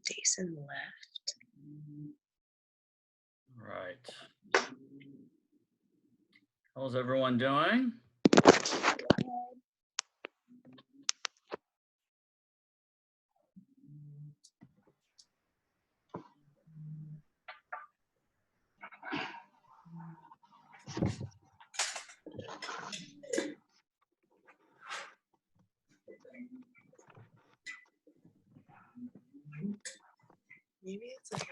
Jason left. All right. How's everyone doing? Maybe it's like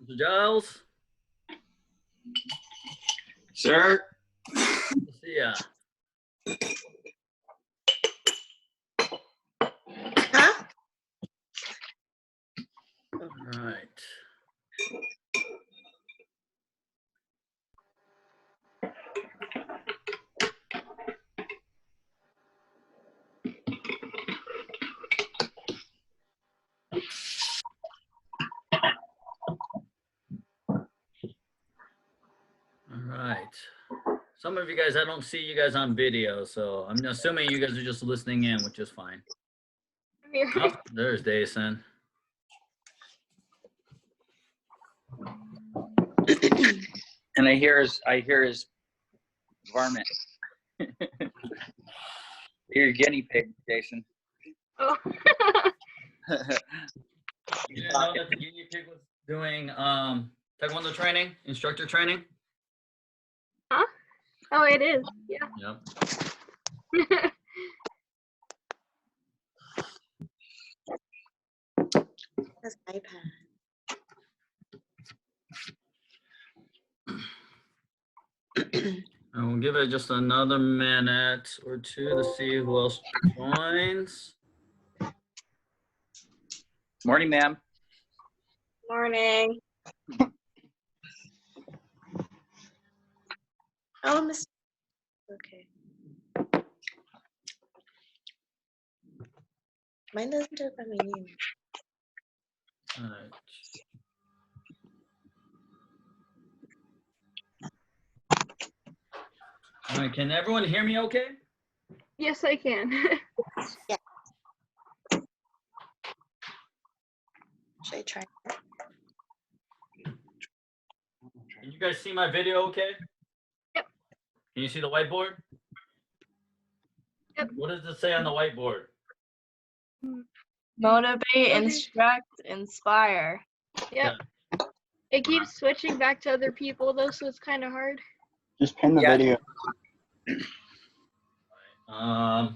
Mr. Giles? Sir? See ya. huh? All right. All right. Some of you guys, I don't see you guys on video, so I'm assuming you guys are just listening in, which is fine. Oh, there's Dason. And I hear his varmint. You're a guinea pig, Jason. Oh. You didn't know that the guinea pig was doing Taekwondo training, instructor training? Huh? Oh, it is. Yeah. Yep. That's iPad. And we'll give it just another minute or two to see who else joins. Morning, ma'am. Morning. Oh, Miss. Okay. Mine doesn't do it by my name. All right. All right, can everyone hear me okay? Yes, I can. Yeah. Should I try? Can you guys see my video okay? Yep. Can you see the whiteboard? Yep. What does it say on the whiteboard? Motivate, instruct, inspire. Yep. It keeps switching back to other people though, so it's kind of hard. Just pin the Yeah. video. Kind of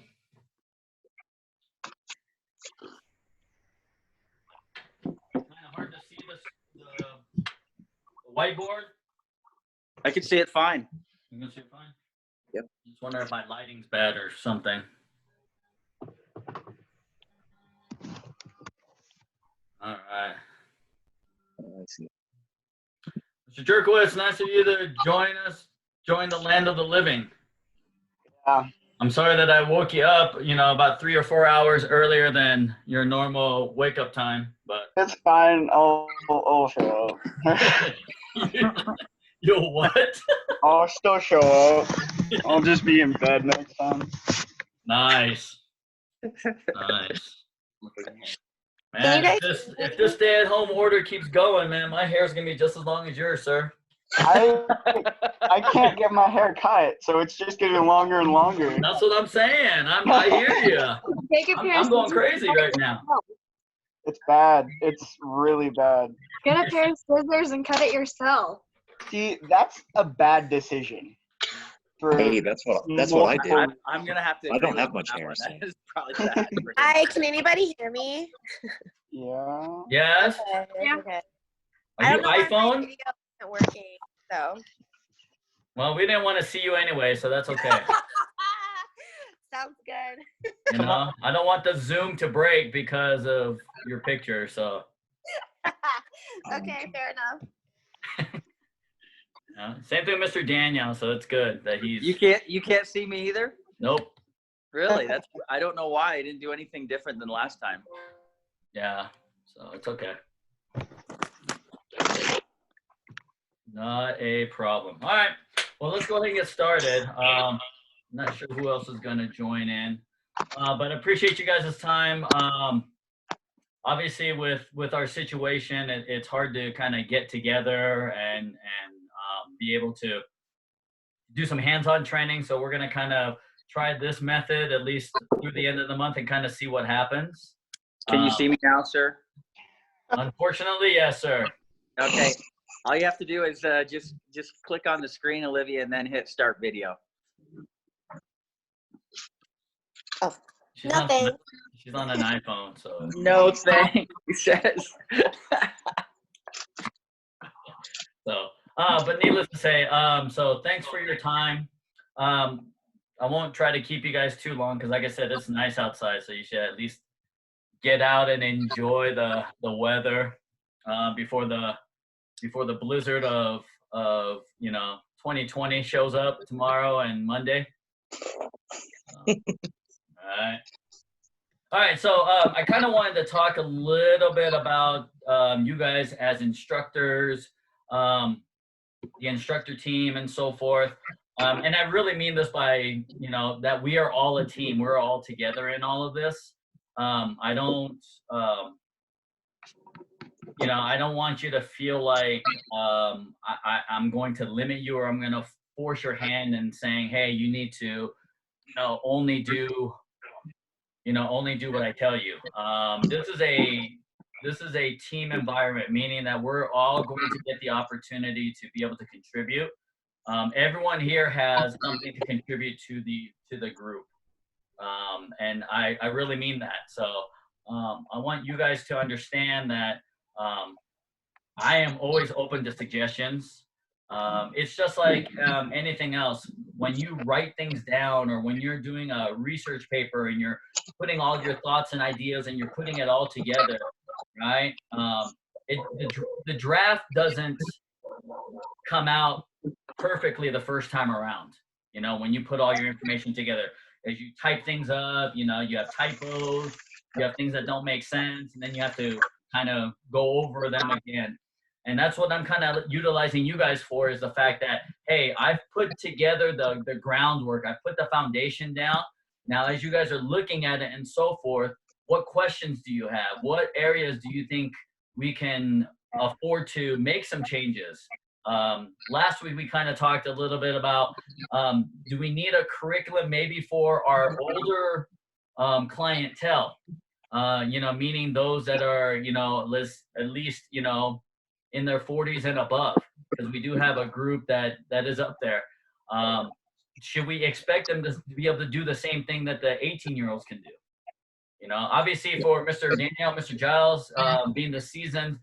hard to see the whiteboard. I can see it fine. You can see it fine? Yep. Just wonder if my lighting's bad or something. All right. I see. Mr. Jerkowitz, nice of you to join the land of the living. Yeah. I'm sorry that I woke you up, about 3 or 4 hours earlier than your normal wake up time, but. It's fine. I'll show up. You'll what? I'll still show up. I'll just be in bed next time. Nice. Nice. Can Man, you guys if this stay-at-home order keeps going, man, my hair's gonna be just as long as yours, sir. I can't get my hair cut, so it's just getting longer and longer. That's what I'm saying. I hear you. Take a pair of I'm going scissors crazy right now. It's bad. It's really bad. Get a pair of scissors and cut it yourself. See, that's a bad decision. Hey, that's what I did. I'm gonna have to. I don't agree have with much that hair, one. so. That is probably bad. Hi, can anybody hear me? Yeah. Yes? Okay, Yeah. okay. Are I you don't know why my iPhone? video isn't working, so. Well, we didn't want to see you anyway, so that's okay. Sounds good. I don't want the Zoom to break because of your picture, so. Okay, fair enough. Same thing with Mr. Daniel, so it's good that he's. You can't see me either? Nope. Really? I don't know why I didn't do anything different than last time. Yeah, so it's okay. Not a problem. All right. Well, let's go ahead and get started. Not sure who else is going to join in, but I appreciate you guys' time. Obviously, with our situation, it's hard to kind of get together and be able to do some hands-on training. So we're going to kind of try this method at least through the end of the month and kind of see what happens. Can you see me now, sir? Unfortunately, yes, sir. Okay. All you have to do is just click on the screen, Olivia, and then hit start video. Oh, She's nothing. She's on an iPhone, so. No thing, he says. So, but needless to say, so thanks for your time. I won't try to keep you guys too long because, like I said, it's nice outside, so you should at least get out and enjoy the weather before the blizzard of 2020 shows up tomorrow and Monday. All right. So I kind of wanted to talk a little bit about you guys as instructors, the instructor team, and so forth. And I really mean this by that we are all a team. We're all together in all of this. I don't want you to feel like I'm going to limit you or I'm going to force your hand and saying, hey, you need to, only do what I tell you. This is a team environment, meaning that we're all going to get the opportunity to be able to contribute. Everyone here has something to contribute to the group. And I really mean that. So I want you guys to understand that I am always open to suggestions. It's just like anything else. When you write things down or when you're doing a research paper and you're putting all your thoughts and ideas and you're putting it all together, right? The draft doesn't come out perfectly the first time around. When you put all your information together, as you type things up, you have typos, you have things that don't make sense, and then you have to kind of go over them again. And that's what I'm kind of utilizing you guys for, is the fact that, hey, I've put together the groundwork. I've put the foundation down. Now, as you guys are looking at it and so forth, what questions do you have? What areas do you think we can afford to make some changes? Last week, we kind of talked a little bit about, do we need a curriculum maybe for our older clientele? Meaning those that are, at least, in their 40s and above, because we do have a group that is up there. Should we expect them to be able to do the same thing that the 18-year-olds can do? Obviously for Mr. Daniel, Mr. Giles, being the seasoned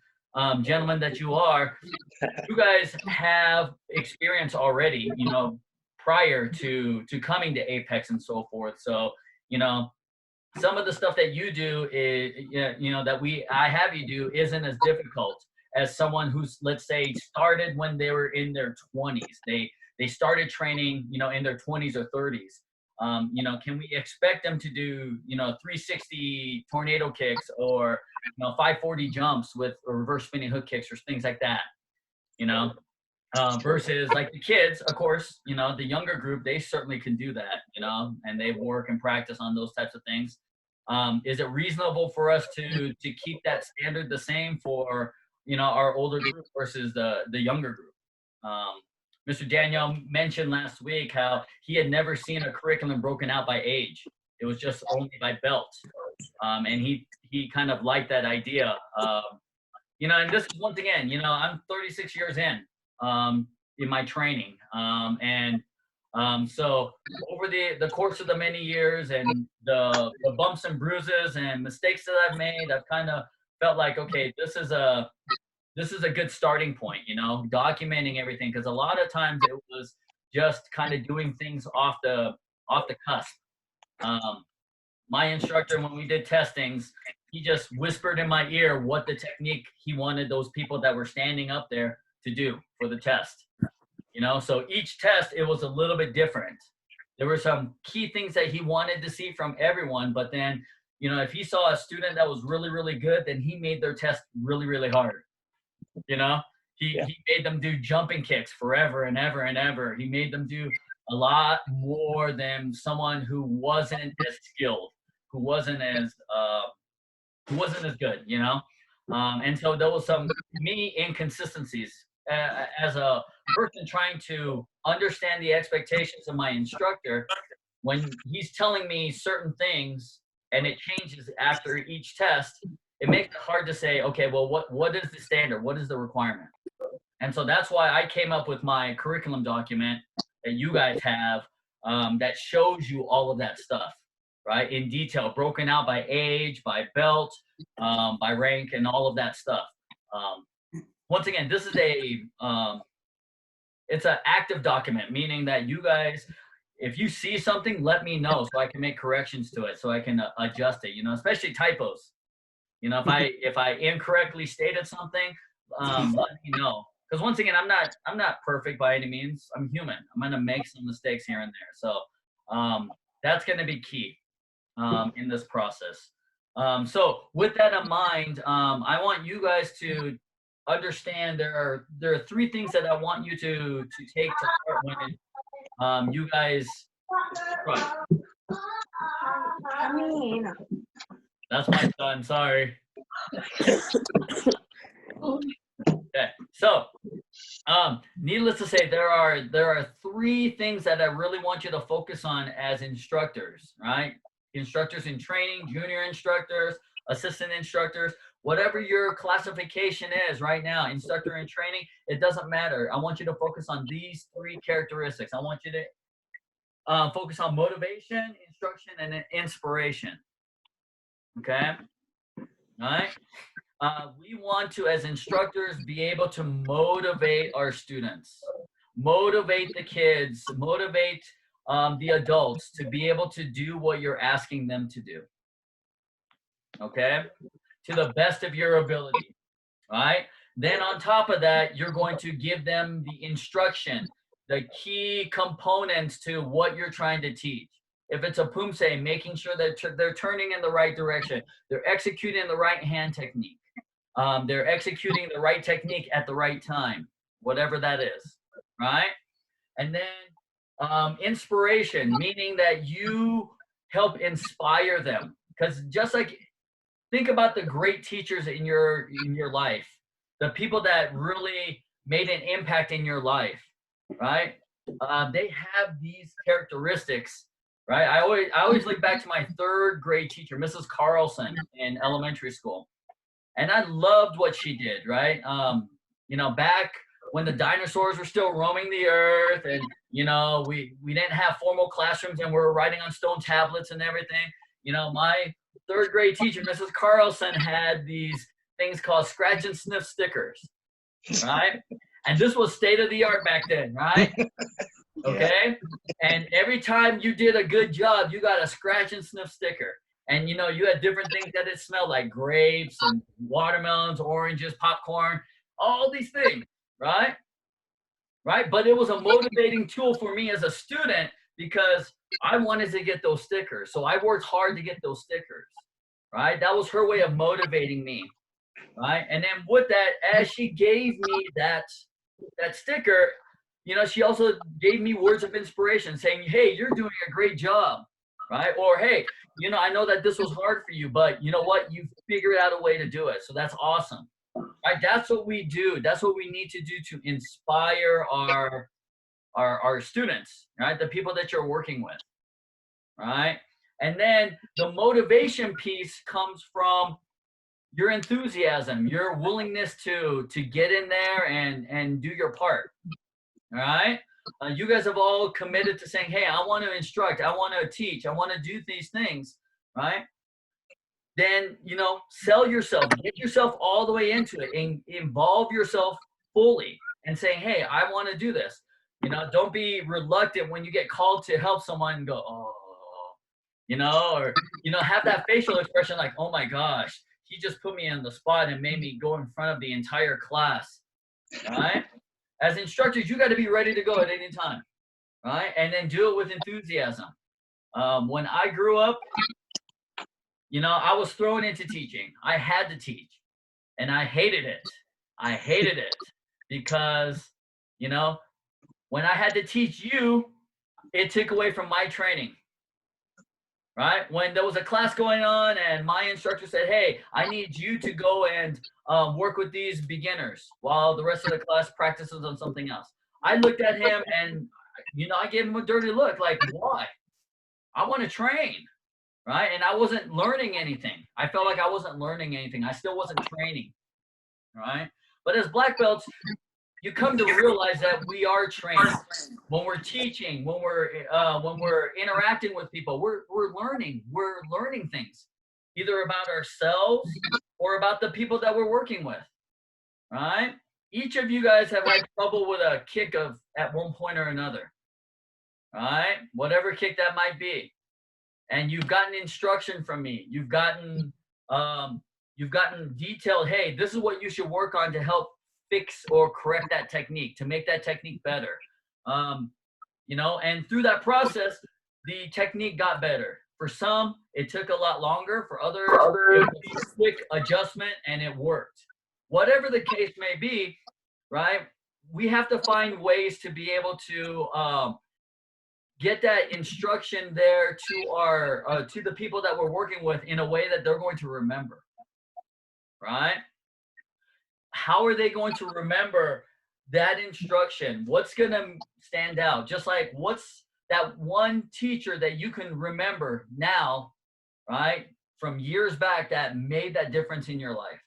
gentlemen that you are, you guys have experience already, prior to coming to Apex and so forth. So, some of the stuff that you do is, that I have you do isn't as difficult as someone who's, let's say, started when they were in their 20s. They started training, in their 20s or 30s. Can we expect them to do, 360 tornado kicks or, 540 jumps with or reverse spinning hook kicks or things like that, versus like the kids, of course, the younger group, they certainly can do that, and they work and practice on those types of things. Is it reasonable for us to keep that standard the same for, our older group versus the younger group? Mr. Daniel mentioned last week how he had never seen a curriculum broken out by age. It was just only by belt. And he kind of liked that idea. And this is once again, I'm 36 years in my training. So over the course of the many years and the bumps and bruises and mistakes that I've made, I've kind of felt like, okay, this is a good starting point, documenting everything. Because a lot of times it was just kind of doing things off the cusp. My instructor, when we did testings, he just whispered in my ear what the technique he wanted those people that were standing up there to do for the test. You know, so each test, it was a little bit different. There were some key things that he wanted to see from everyone, but then, you know, if he saw a student that was really, really good, then he made their test really, really hard. You know, he made them do jumping kicks forever and ever and ever. He made them do a lot more than someone who wasn't as skilled, who wasn't as good, you know? And so there was some, many inconsistencies as a person trying to understand the expectations of my instructor. When he's telling me certain things and it changes after each test, it makes it hard to say, okay, well, what is the standard? What is the requirement? And so that's why I came up with my curriculum document that you guys have that shows you all of that stuff, right? In detail, broken out by age, by belt, by rank, and all of that stuff. Once again, this is it's an active document, meaning that you guys, if you see something, let me know so I can make corrections to it, so I can adjust it, you know, especially typos. You know, if I incorrectly stated something, let me know. Because once again, I'm not perfect by any means. I'm human. I'm gonna make some mistakes here and there. So that's gonna be key in this process. So with that in mind, I want you guys to understand there are 3 things that I want you to take to heart when you guys. That's my son. Sorry. Okay, so needless to say, there are 3 things that I really want you to focus on as instructors, right? Instructors in training, junior instructors, assistant instructors, whatever your classification is right now, instructor in training, it doesn't matter. I want you to focus on these 3 characteristics. I want you to focus on motivation, instruction, and inspiration. Okay? All right? We want to, as instructors, be able to motivate our students, motivate the kids, motivate the adults to be able to do what you're asking them to do. Okay? To the best of your ability. All right? Then on top of that, you're going to give them the instruction, the key components to what you're trying to teach. If it's a pumse, making sure that they're turning in the right direction, they're executing the right hand technique, they're executing the right technique at the right time, whatever that is, right? And then inspiration, meaning that you help inspire them. Because just like, think about the great teachers in your life, the people that really made an impact in your life, right? They have these characteristics, right? I always look back to my 3rd grade teacher, Mrs. Carlson, in elementary school, and I loved what she did, right? You know, back when the dinosaurs were still roaming the earth, and you know, we didn't have formal classrooms, and we were writing on stone tablets and everything. You know, my 3rd grade teacher, Mrs. Carlson, had these things called scratch and sniff stickers, right? And this was state of the art back then, right? Okay? And every time you did a good job, you got a scratch and sniff sticker. And you know, you had different things that it smelled like, grapes and watermelons, oranges, popcorn, all these things, right? Right? But it was a motivating tool for me as a student because I wanted to get those stickers. So I worked hard to get those stickers, right? That was her way of motivating me, right? And then with that, as she gave me that sticker, you know, she also gave me words of inspiration saying, hey, you're doing a great job, right? Or, hey, you know, I know that this was hard for you, but you know what? You figured out a way to do it. So that's awesome, right? That's what we do. That's what we need to do to inspire our students, right? The people that you're working with, right? And then the motivation piece comes from your enthusiasm, your willingness to get in there and do your part, all right? You guys have all committed to saying, hey, I want to instruct, I want to teach, I want to do these things, right? Then, you know, sell yourself, get yourself all the way into it, and involve yourself fully and say, hey, I want to do this. You know, don't be reluctant when you get called to help someone and go, oh, you know, or, you know, have that facial expression like, oh my gosh, he just put me on the spot and made me go in front of the entire class, right? as instructors, you got to be ready to go at any time, right? And then do it with enthusiasm. When I grew up, you know, I was thrown into teaching. I had to teach, and I hated it. I hated it because, you know, when I had to teach you, it took away from my training, right? When there was a class going on and my instructor said, hey, I need you to go and work with these beginners while the rest of the class practices on something else. I looked at him and, you know, I gave him a dirty look, like, why? I want to train, right? And I wasn't learning anything. I felt like I wasn't learning anything. I still wasn't training, right? But as black belts, you come to realize that we are trained. When we're teaching, when we're interacting with people, we're learning. We're learning things, either about ourselves or about the people that we're working with, right? Each of you guys have had trouble with a kick at one point or another, right? Whatever kick that might be, and you've gotten instruction from me. You've gotten detailed. Hey, this is what you should work on to help fix or correct that technique, to make that technique better. You know, and through that process, the technique got better. For some, it took a lot longer. For others, it was a quick adjustment and it worked. Whatever the case may be, right? We have to find ways to be able to get that instruction there to our to the people that we're working with in a way that they're going to remember, right? How are they going to remember that instruction? What's going to stand out? Just like, what's that one teacher that you can remember now, right, from years back that made that difference in your life,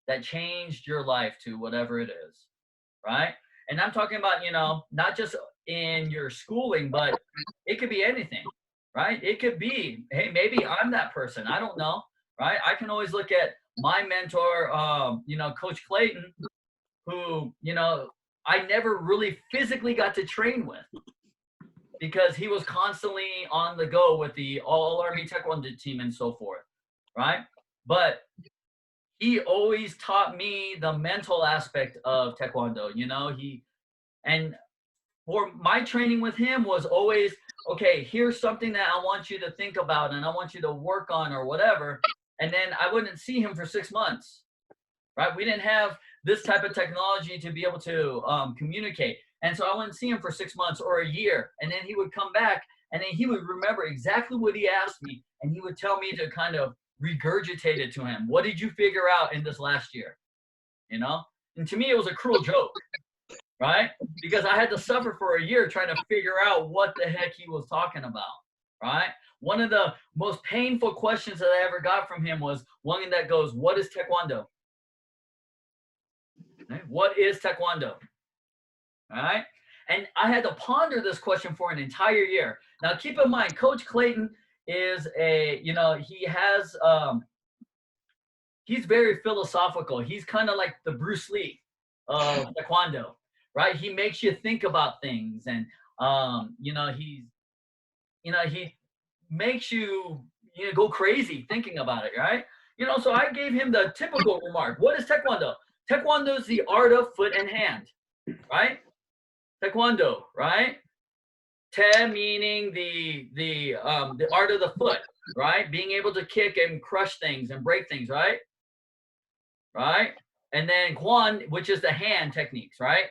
that changed your life to whatever it is, right? And I'm talking about, you know, not just in your schooling, but it could be anything, right? It could be, hey, maybe I'm that person. I don't know, right? I can always look at my mentor, you know, Coach Clayton, who, you know, I never really physically got to train with because he was constantly on the go with the All-Army Taekwondo team and so forth, right? But he always taught me the mental aspect of Taekwondo, you know, and for my training with him was always, okay, here's something that I want you to think about and I want you to work on or whatever. And then I wouldn't see him for 6 months, right? We didn't have this type of technology to be able to communicate. And so I wouldn't see him for 6 months or a year. And then he would come back and then he would remember exactly what he asked me. And he would tell me to kind of regurgitate it to him. What did you figure out in this last year? You know? And to me, it was a cruel joke, right? Because I had to suffer for a year trying to figure out what the heck he was talking about, right? One of the most painful questions that I ever got from him was one that goes, what is Taekwondo? Okay. What is Taekwondo? All right. And I had to ponder this question for an entire year. Now, keep in mind, Coach Clayton is he's very philosophical. He's kind of like the Bruce Lee of Taekwondo, right? He makes you think about things and, he makes you go crazy thinking about it, right? So I gave him the typical remark. What is Taekwondo? Taekwondo is the art of foot and hand, right? Taekwondo, right? Te meaning the art of the foot, right? Being able to kick and crush things and break things, right? Right? And then Kwan, which is the hand techniques, right?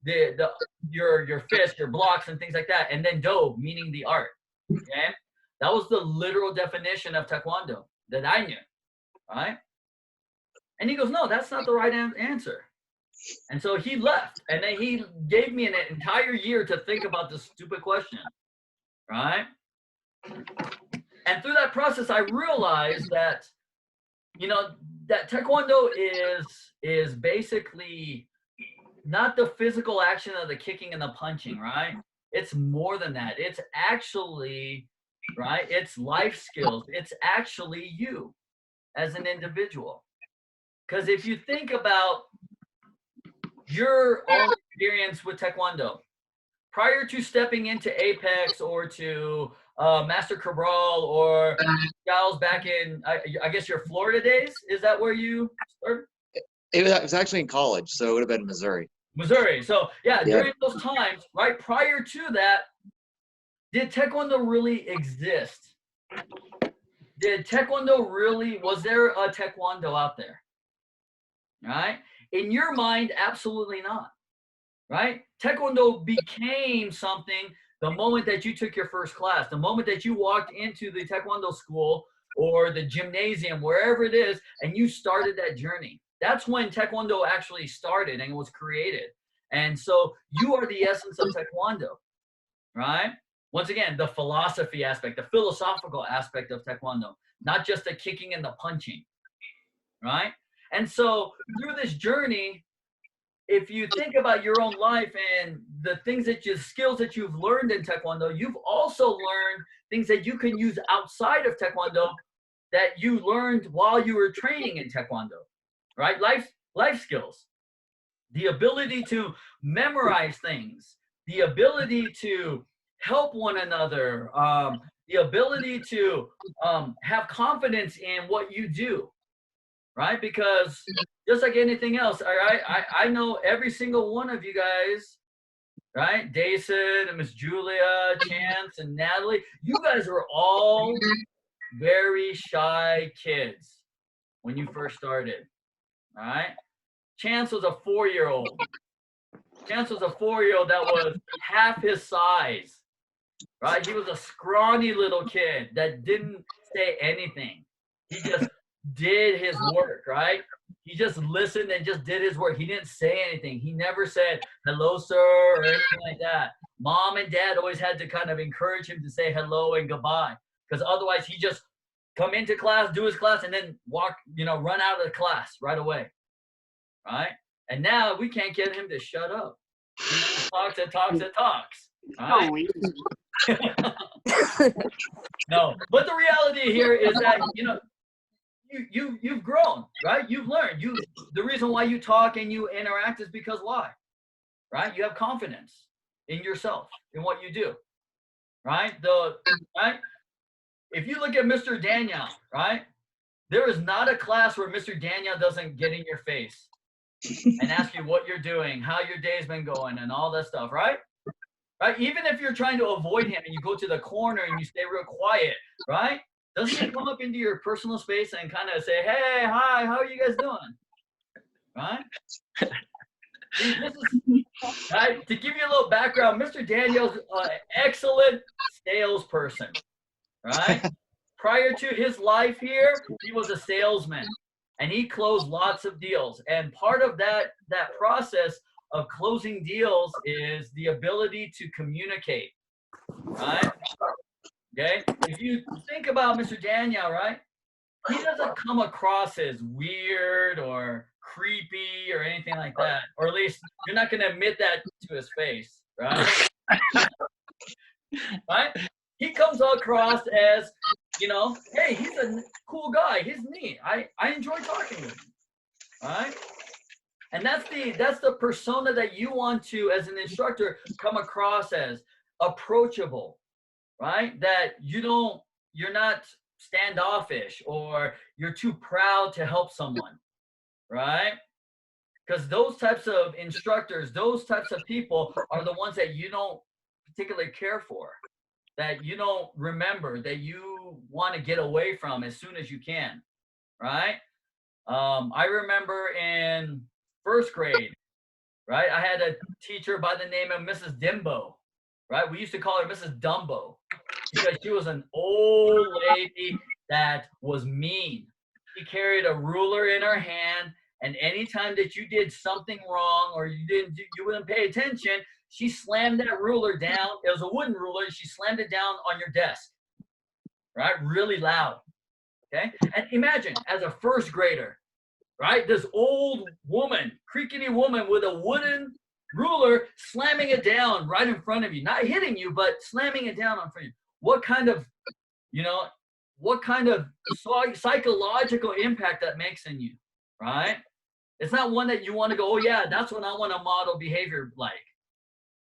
Your fist, your blocks and things like that. And then Do, meaning the art. Okay? That was the literal definition of Taekwondo that I knew, right? And he goes, no, that's not the right answer. And so he left, and then he gave me an entire year to think about this stupid question, right? And through that process, I realized that, that Taekwondo is basically not the physical action of the kicking and the punching, right? It's more than that. It's actually, right? It's life skills. It's actually you as an individual. Because if you think about your own experience with Taekwondo, prior to stepping into Apex or to Master Cabral or Giles back in, I guess your Florida days, is that where you started? It was actually in college, so it would have been Missouri. Missouri. So yeah, during those times, right prior to that, did Taekwondo really exist? Did Taekwondo really, was there a Taekwondo out there? Right? In your mind, absolutely not. Right? Taekwondo became something the moment that you took your first class, the moment that you walked into the Taekwondo school or the gymnasium, wherever it is, and you started that journey. That's when Taekwondo actually started and was created. And so you are the essence of Taekwondo, right? Once again, the philosophy aspect, the philosophical aspect of Taekwondo, not just the kicking and the punching, right? And so through this journey, if you think about your own life and the things that you, skills that you've learned in Taekwondo, you've also learned things that you can use outside of Taekwondo that you learned while you were training in Taekwondo, right? Life skills, the ability to memorize things, the ability to help one another, the ability to have confidence in what you do, right? Because just like anything else, I know every single one of you guys, right? Dason and Miss Julia, Chance and Natalie, you guys were all very shy kids when you first started, all right? Chance was a 4-year-old. Chance was a 4-year-old that was half his size, right? He was a scrawny little kid that didn't say anything. He just did his work, right? He just listened and just did his work. He didn't say anything. He never said, hello, sir, or anything like that. Mom and dad always had to kind of encourage him to say hello and goodbye, because otherwise he just come into class, do his class, and then walk, run out of the class right away, right? And now we can't get him to shut up. He just talks and talks and talks. Right? No, but the reality here is that, you've grown, right? You've learned. The reason why you talk and you interact is because why? Right? You have confidence in yourself, in what you do. Right? Right? If you look at Mr. Daniel, right? There is not a class where Mr. Daniel doesn't get in your face and ask you what you're doing, how your day's been going, and all that stuff, right? Right? Even if you're trying to avoid him and you go to the corner and you stay real quiet, right? Doesn't he come up into your personal space and kind of say, hey, hi, how are you guys doing? Right? See, this is, right? To give you a little background, Mr. Daniel's an excellent salesperson, right? Prior to his life here, he was a salesman and he closed lots of deals. And part of that process of closing deals is the ability to communicate, right? Okay, if you think about Mr. Daniel, right, he doesn't come across as weird or creepy or anything like that, or at least you're not going to admit that to his face, right? Right? He comes across as, hey, he's a cool guy. He's neat. I enjoy talking with him, right? And that's the persona that you want to, as an instructor, come across as approachable, right? That you're not standoffish or you're too proud to help someone, right? Because those types of instructors, those types of people are the ones that you don't particularly care for, that you don't remember, that you want to get away from as soon as you can, right? I remember in first grade, right? I had a teacher by the name of Mrs. Dimbo, right? We used to call her Mrs. Dumbo because she was an old lady that was mean. She carried a ruler in her hand, and anytime that you did something wrong or you wouldn't pay attention, she slammed that ruler down. It was a wooden ruler, and she slammed it down on your desk, right? Really loud, okay? And imagine, as a first grader, right? This old woman, creaky woman with a wooden ruler slamming it down right in front of you, not hitting you, but slamming it down in front of you. What kind of psychological impact that makes in you, right? It's not one that you want to go, oh yeah, that's what I want to model behavior like,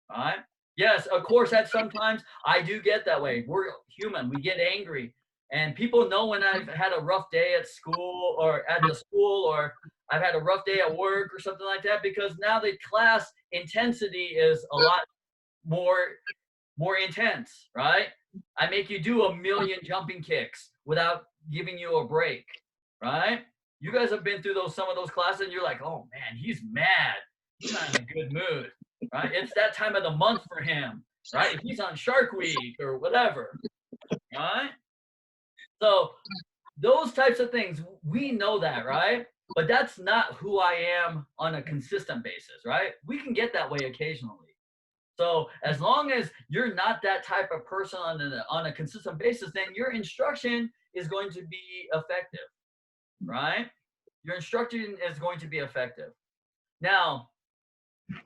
right? Yes, of course, that sometimes I do get that way. We're human. We get angry. And people know when I've had a rough day at school or at the school, or I've had a rough day at work or something like that, because now the class intensity is a lot more intense, right? I make you do 1,000,000 jumping kicks without giving you a break, right? You guys have been through some of those classes and you're like, oh man, he's mad. He's not in a good mood, right? It's that time of the month for him, right? If he's on Shark Week or whatever, right? So those types of things, we know that, right? But that's not who I am on a consistent basis, right? We can get that way occasionally. So as long as you're not that type of person on a consistent basis, then your instruction is going to be effective, right? Your instruction is going to be effective. Now,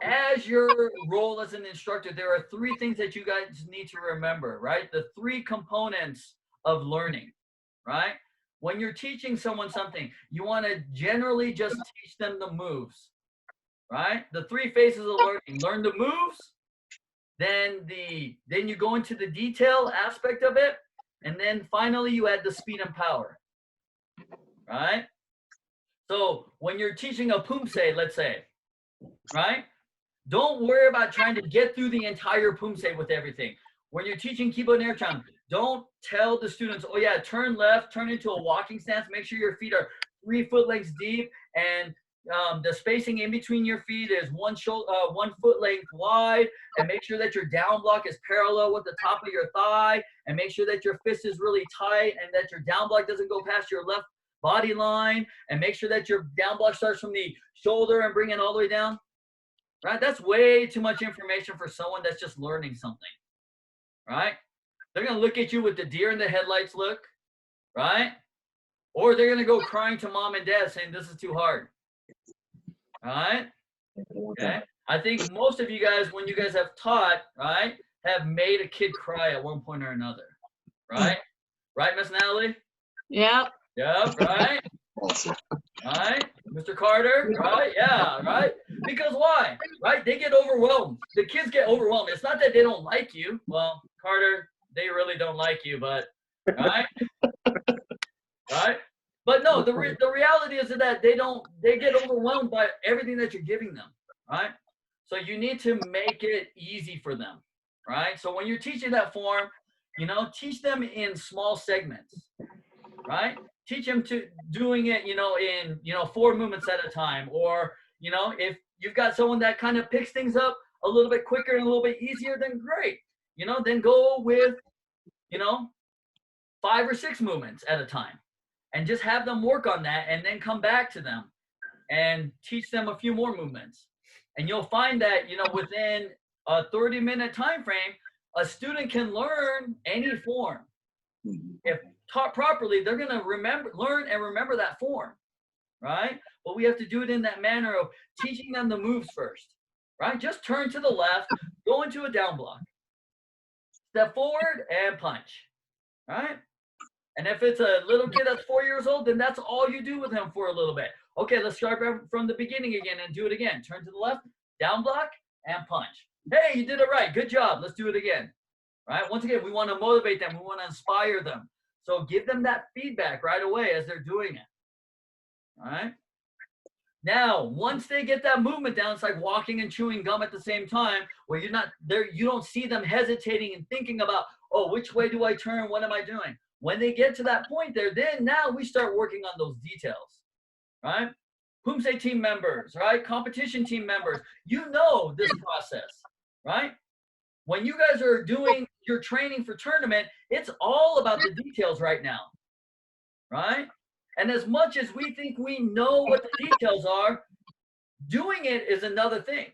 as your role as an instructor, there are 3 things that you guys need to remember, right? The 3 components of learning, right? When you're teaching someone something, you want to generally just teach them the moves, right? The 3 phases of learning: learn the moves, then you go into the detail aspect of it, and then finally you add the speed and power, right? So when you're teaching a pumse, let's say, right? Don't worry about trying to get through the entire pumse with everything. When you're teaching Kibo Nerchang, don't tell the students, oh yeah, turn left, turn into a walking stance, make sure your feet are 3 foot lengths deep, and the spacing in between your feet is 1 foot length wide, and make sure that your down block is parallel with the top of your thigh, and make sure that your fist is really tight and that your down block doesn't go past your left body line, and make sure that your down block starts from the shoulder and bring it all the way down, right? That's way too much information for someone that's just learning something, right? They're going to look at you with the deer in the headlights look, right? Or they're going to go crying to mom and dad saying, this is too hard. Right? Okay. I think most of you guys, when you guys have taught, right, have made a kid cry at one point or another. Right? Right, Miss Natalie? Yep. Yep, right? Right? Mr. Carter, right? Yeah, right? Because why? Right? They get overwhelmed. The kids get overwhelmed. It's not that they don't like you. Well, Carter, they really don't like you, but, right? Right? But no, the reality is that they get overwhelmed by everything that you're giving them, right? So you need to make it easy for them, right? So when you're teaching that form, teach them in small segments, right? Teach them to doing it, in, 4 movements at a time. Or, if you've got someone that kind of picks things up a little bit quicker and a little bit easier, then great. Then go with, 5 or 6 movements at a time. And just have them work on that, and then come back to them and teach them a few more movements. And you'll find that, within a 30-minute time frame, a student can learn any form. If taught properly, they're going to learn and remember that form, right? But we have to do it in that manner of teaching them the moves first, right? Just turn to the left, go into a down block, step forward, and punch, right? And if it's a little kid that's 4 years old, then that's all you do with him for a little bit. Okay, let's start from the beginning again and do it again. Turn to the left, down block, and punch. Hey, you did it right. Good job. Let's do it again. Right? Once again, we want to motivate them. We want to inspire them. So give them that feedback right away as they're doing it. All right? Now, once they get that movement down, it's like walking and chewing gum at the same time, where you're not there. You don't see them hesitating and thinking about, oh, which way do I turn? What am I doing? When they get to that point there, then now we start working on those details, right? Pumse team members, right? Competition team members, you know this process, right? When you guys are doing your training for tournament, it's all about the details right now, right? And as much as we think we know what the details are, doing it is another thing,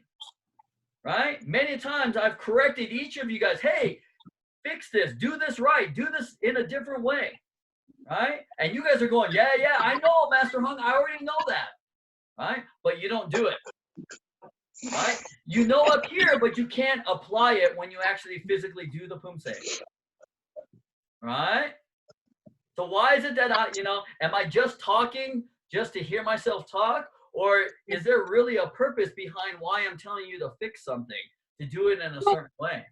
right? Many times I've corrected each of you guys, hey, fix this, do this right, do this in a different way, right? And you guys are going, yeah, I know, Master Hung, I already know that, right? But you don't do it, right? You know up here, but you can't apply it when you actually physically do the pumse, right? So why is it that am I just talking just to hear myself talk? Or is there really a purpose behind why I'm telling you to fix something, to do it in a certain way?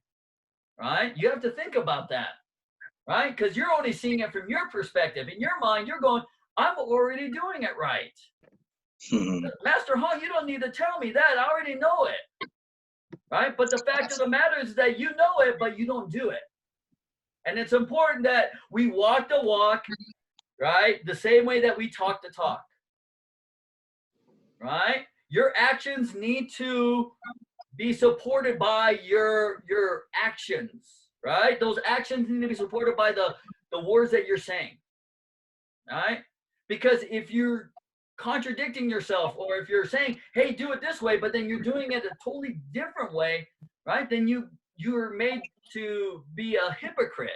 Right? You have to think about that. right? Because you're only seeing it from your perspective. In your mind, you're going, I'm already doing it right. Master Hong, you don't need to tell me that. I already know it, right? But the fact of the matter is that you know it, but you don't do it. And it's important that we walk the walk, right? The same way that we talk the talk, right? Your actions need to be supported by your actions, right? Those actions need to be supported by the words that you're saying, right? Because if you're contradicting yourself, or if you're saying, hey, do it this way, but then you're doing it a totally different way, right? Then you're made to be a hypocrite.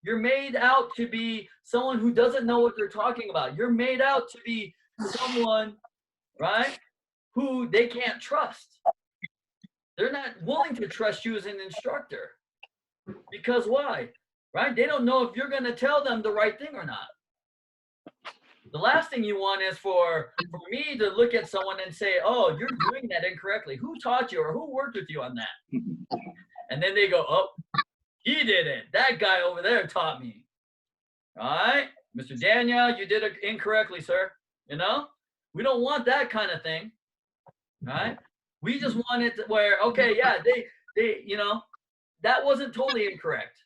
You're made out to be someone who doesn't know what they're talking about. You're made out to be someone, right, who they can't trust. They're not willing to trust you as an instructor. Because why? Right? They don't know if you're going to tell them the right thing or not. The last thing you want is for me to look at someone and say, oh, you're doing that incorrectly. Who taught you, or who worked with you on that? And then they go, oh, he did it. That guy over there taught me. All right? Mr. Daniel, you did it incorrectly, sir. You know? We don't want that kind of thing. All right? We just want it to where, okay, yeah, they, you know, that wasn't totally incorrect.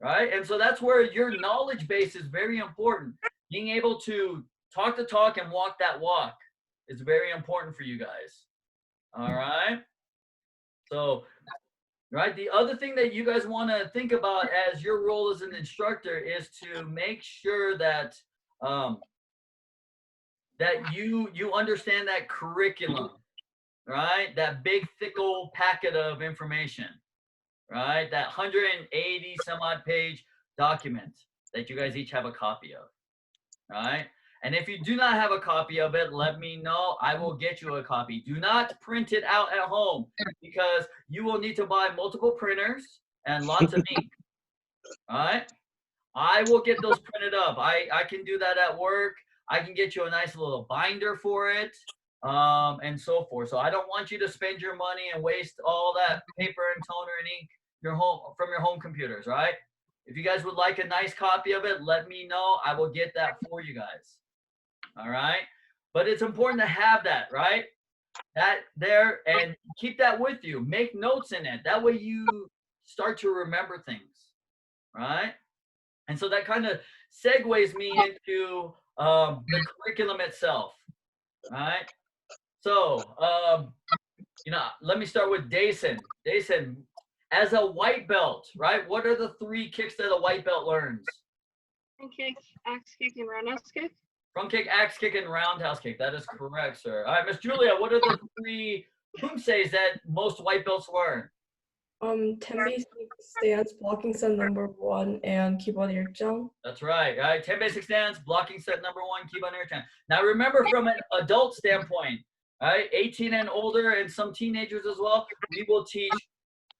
Right? And so that's where your knowledge base is very important. Being able to talk the talk and walk that walk is very important for you guys. All right? So, right, the other thing that you guys want to think about as your role as an instructor is to make sure that that you understand that curriculum, right? That big, thick old packet of information, right? That 180 some odd page document that you guys each have a copy of, right? And if you do not have a copy of it, let me know. I will get you a copy. Do not print it out at home, because you will need to buy multiple printers and lots of ink. All right? I will get those printed up. I can do that at work. I can get you a nice little binder for it, and so forth. So I don't want you to spend your money and waste all that paper and toner and ink from your home computers, right? If you guys would like a nice copy of it, let me know. I will get that for you guys. All right? But it's important to have that, right? That there, and keep that with you. Make notes in it. That way you start to remember things, right? And so that kind of segues me into the curriculum itself, right? So, you know, let me start with Dason. Dason, as a white belt, right? What are the 3 kicks that a white belt learns? Front kick, axe kick, and roundhouse kick. Front kick, axe kick, and roundhouse kick. That is correct, sir. All right, Miss Julia, what are the 3 kumseis that most white belts learn? 10 basic stance, blocking set number 1, and keep on your jump. That's right. All right, 10 basic stance, blocking set number 1, keep on your jump. Now remember, from an adult standpoint, all right, 18 and older, and some teenagers as well, we will teach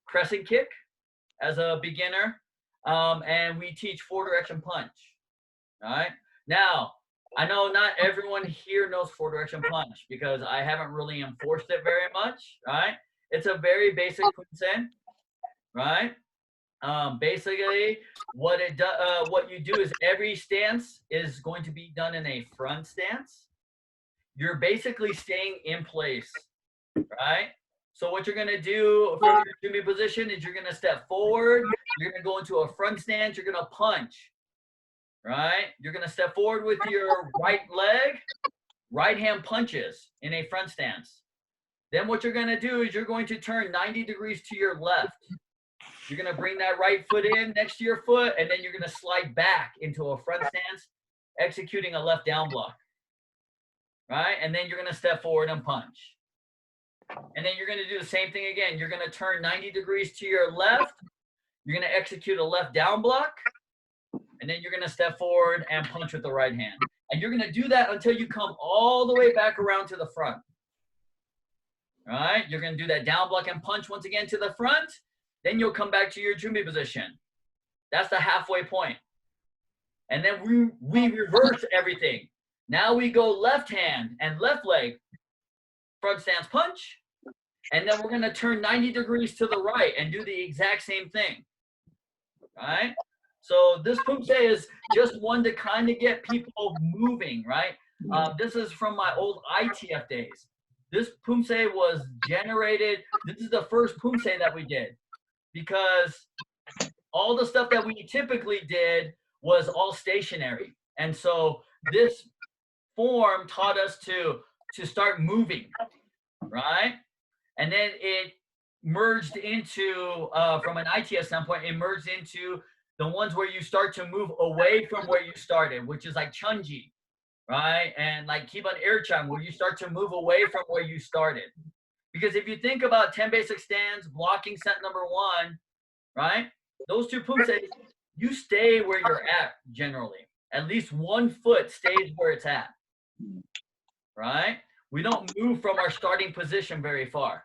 crescent kick as a beginner, and we teach 4-direction punch. All right. Now, I know not everyone here knows 4-direction punch, because I haven't really enforced it very much. Right? It's a very basic kunsen, right? Basically, what you do is every stance is going to be done in a front stance. You're basically staying in place, right? So what you're gonna do from your jumbi position is you're gonna step forward. You're gonna go into a front stance. You're gonna punch, right? You're gonna step forward with your right leg, right hand punches in a front stance. Then what you're gonna do is you're going to turn 90 degrees to your left. You're gonna bring that right foot in next to your foot, and then you're gonna slide back into a front stance, executing a left down block, right? And then you're gonna step forward and punch. And then you're going to do the same thing again. You're going to turn 90 degrees to your left. You're going to execute a left down block. And then you're going to step forward and punch with the right hand. And you're going to do that until you come all the way back around to the front. All right? You're going to do that down block and punch once again to the front. Then you'll come back to your jumbi position. That's the halfway point. And then we reverse everything. Now we go left hand and left leg. Front stance punch, and then we're going to turn 90 degrees to the right and do the exact same thing. All right? So this Pumse is just one to kind of get people moving, right? This is from my old ITF days. This Pumse was generated. This is the first Pumse that we did because all the stuff that we typically did was all stationary. And so this form taught us to start moving, right? And then it merged into, from an ITS standpoint, it merged into the ones where you start to move away from where you started, which is like Chunji, right? And like Kiban Irchan, where you start to move away from where you started. Because if you think about 10 basic stands, blocking set number 1, right? Those 2 Pumses, you stay where you're at generally. At least 1 foot stays where it's at, right? We don't move from our starting position very far,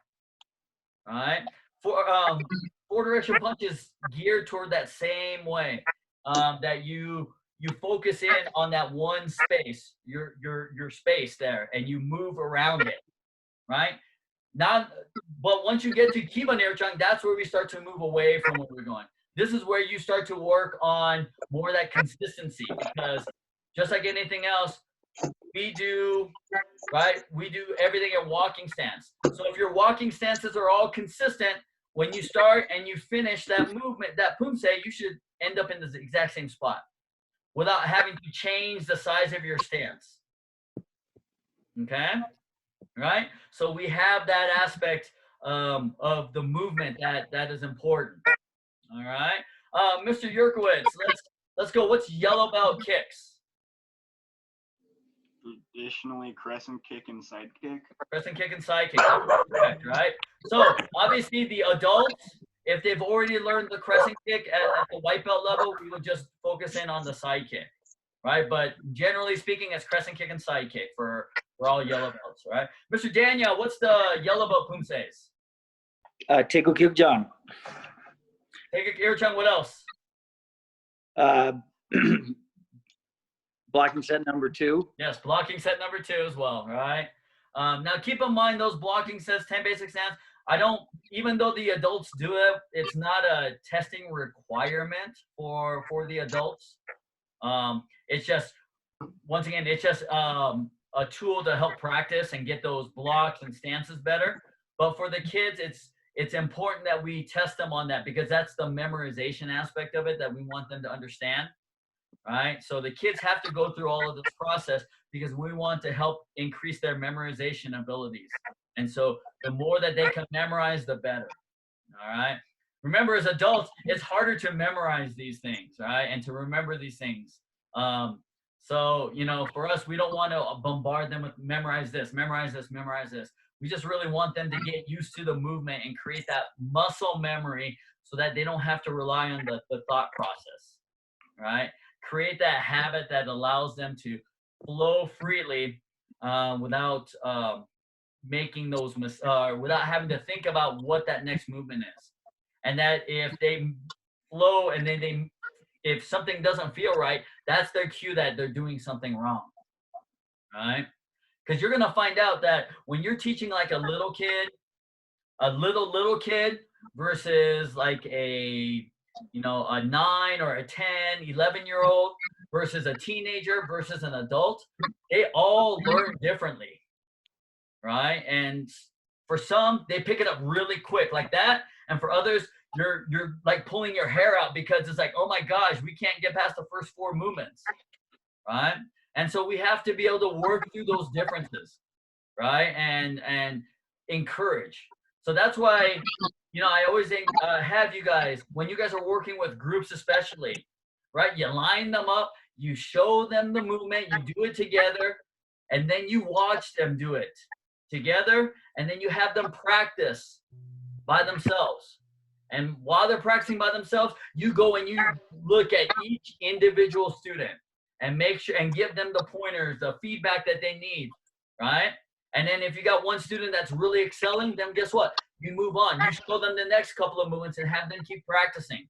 right? Four direction punch is geared toward that same way, that you focus in on that one space, your space there, and you move around it, right? But once you get to Kiban Irchang, that's where we start to move away from where we're going. This is where you start to work on more of that consistency, because just like anything else, we do everything in walking stance. So if your walking stances are all consistent, when you start and you finish that movement, that Pumse, you should end up in the exact same spot without having to change the size of your stance. Okay? Right? So we have that aspect of the movement that is important. All right? Mr. Yurkowitz, let's go. What's yellow belt kicks? Traditionally, crescent kick and side kick. Crescent kick and side kick. That's correct, right? So obviously the adults, if they've already learned the crescent kick at the white belt level, we would just focus in on the side kick, right? But generally speaking, it's crescent kick and side kick for all yellow belts, right? Mr. Daniel, what's the yellow belt Pumses? Teku Kyukjang. Take Irchang, what else? Blocking set number 2. Yes, blocking set number 2 as well, right? Now keep in mind those blocking sets, 10 basic stands. Even though the adults do it, it's not a testing requirement for the adults. It's just, once again, it's just a tool to help practice and get those blocks and stances better. But for the kids, it's important that we test them on that, because that's the memorization aspect of it that we want them to understand. Right? So the kids have to go through all of this process because we want to help increase their memorization abilities. And so the more that they can memorize, the better. All right? Remember, as adults, it's harder to memorize these things, right? And to remember these things. So, for us, we don't want to bombard them with memorize this, memorize this, memorize this. We just really want them to get used to the movement and create that muscle memory so that they don't have to rely on the thought process, right? Create that habit that allows them to flow freely without making those without having to think about what that next movement is. And that if they flow and then if something doesn't feel right, that's their cue that they're doing something wrong, right? Because you're gonna find out that when you're teaching like a little kid versus like a 9 or a 10, 11-year-old versus a teenager versus an adult, they all learn differently, right? And for some, they pick it up really quick like that. And for others, you're like pulling your hair out because it's like, oh my gosh, we can't get past the first 4 movements, right? And so we have to be able to work through those differences, right? And encourage. So that's why, I always have you guys, when you guys are working with groups especially, right? You line them up, you show them the movement, you do it together, and then you watch them do it together, and then you have them practice by themselves. And while they're practicing by themselves, you go and you look at each individual student and make sure and give them the pointers, the feedback that they need, right? And then if you got one student that's really excelling, then guess what? You move on. You show them the next couple of movements and have them keep practicing,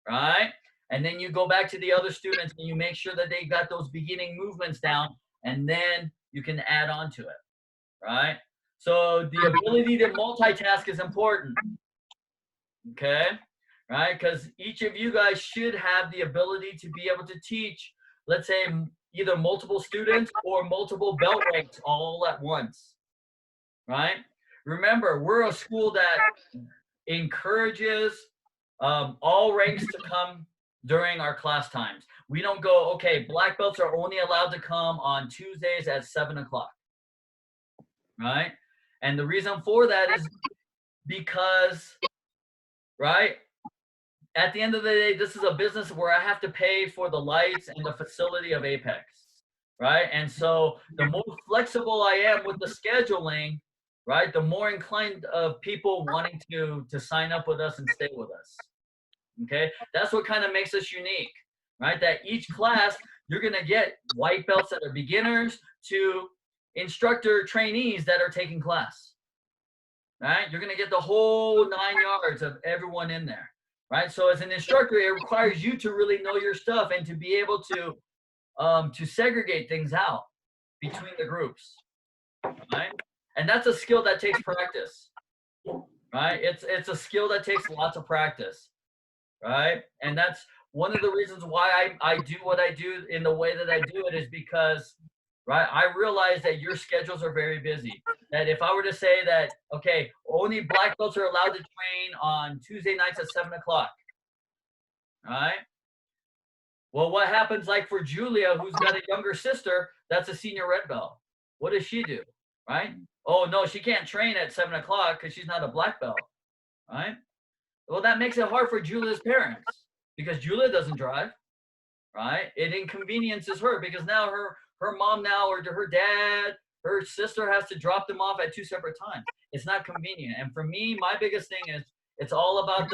right? And then you go back to the other students and you make sure that they got those beginning movements down, and then you can add on to it, right? So the ability to multitask is important, okay? right? Because each of you guys should have the ability to be able to teach, let's say, either multiple students or multiple belt ranks all at once, right? Remember, we're a school that encourages all ranks to come during our class times. We don't go, okay, black belts are only allowed to come on Tuesdays at 7 o'clock, right? And the reason for that is because, right, at the end of the day, this is a business where I have to pay for the lights and the facility of Apex, right? And so the more flexible I am with the scheduling, right, the more inclined of people wanting to sign up with us and stay with us. Okay, that's what kind of makes us unique, right? That each class you're gonna get white belts that are beginners to instructor trainees that are taking class, right? You're gonna get the whole 9 yards of everyone in there, right? So as an instructor, it requires you to really know your stuff and to be able to segregate things out between the groups, right? And that's a skill that takes practice, right? It's a skill that takes lots of practice, right? And that's one of the reasons why I do what I do in the way that I do it, is because, right, I realize that your schedules are very busy. That if I were to say that, okay, only black belts are allowed to train on Tuesday nights at 7 o'clock, right? Well, what happens like for Julia, who's got a younger sister that's a senior red belt? What does she do, right? Oh, no, she can't train at 7 o'clock because she's not a black belt, right? Well, that makes it hard for Julia's parents because Julia doesn't drive, right? It inconveniences her because now her mom now, or her dad, her sister has to drop them off at 2 separate times. It's not convenient. And for me, my biggest thing is it's all about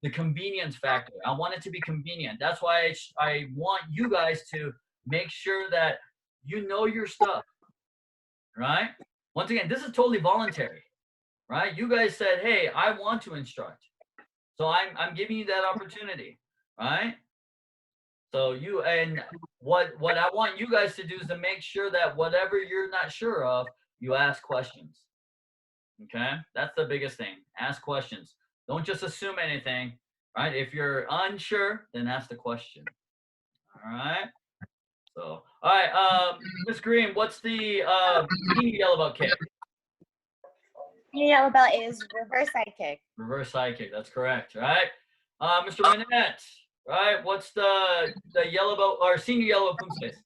the convenience factor. I want it to be convenient. That's why I want you guys to make sure that you know your stuff, right? Once again, this is totally voluntary, right? You guys said, hey, I want to instruct. So I'm giving you that opportunity, right? So what I want you guys to do is to make sure that whatever you're not sure of, you ask questions. Okay? That's the biggest thing. Ask questions. Don't just assume anything, right? If you're unsure, then ask the question. All right? So, all right, Miss Green, what's the senior yellow belt kick? Senior yellow belt is reverse side kick. Reverse side kick, that's correct, right? Mr. Manette, right? What's the yellow belt or senior yellow pumses?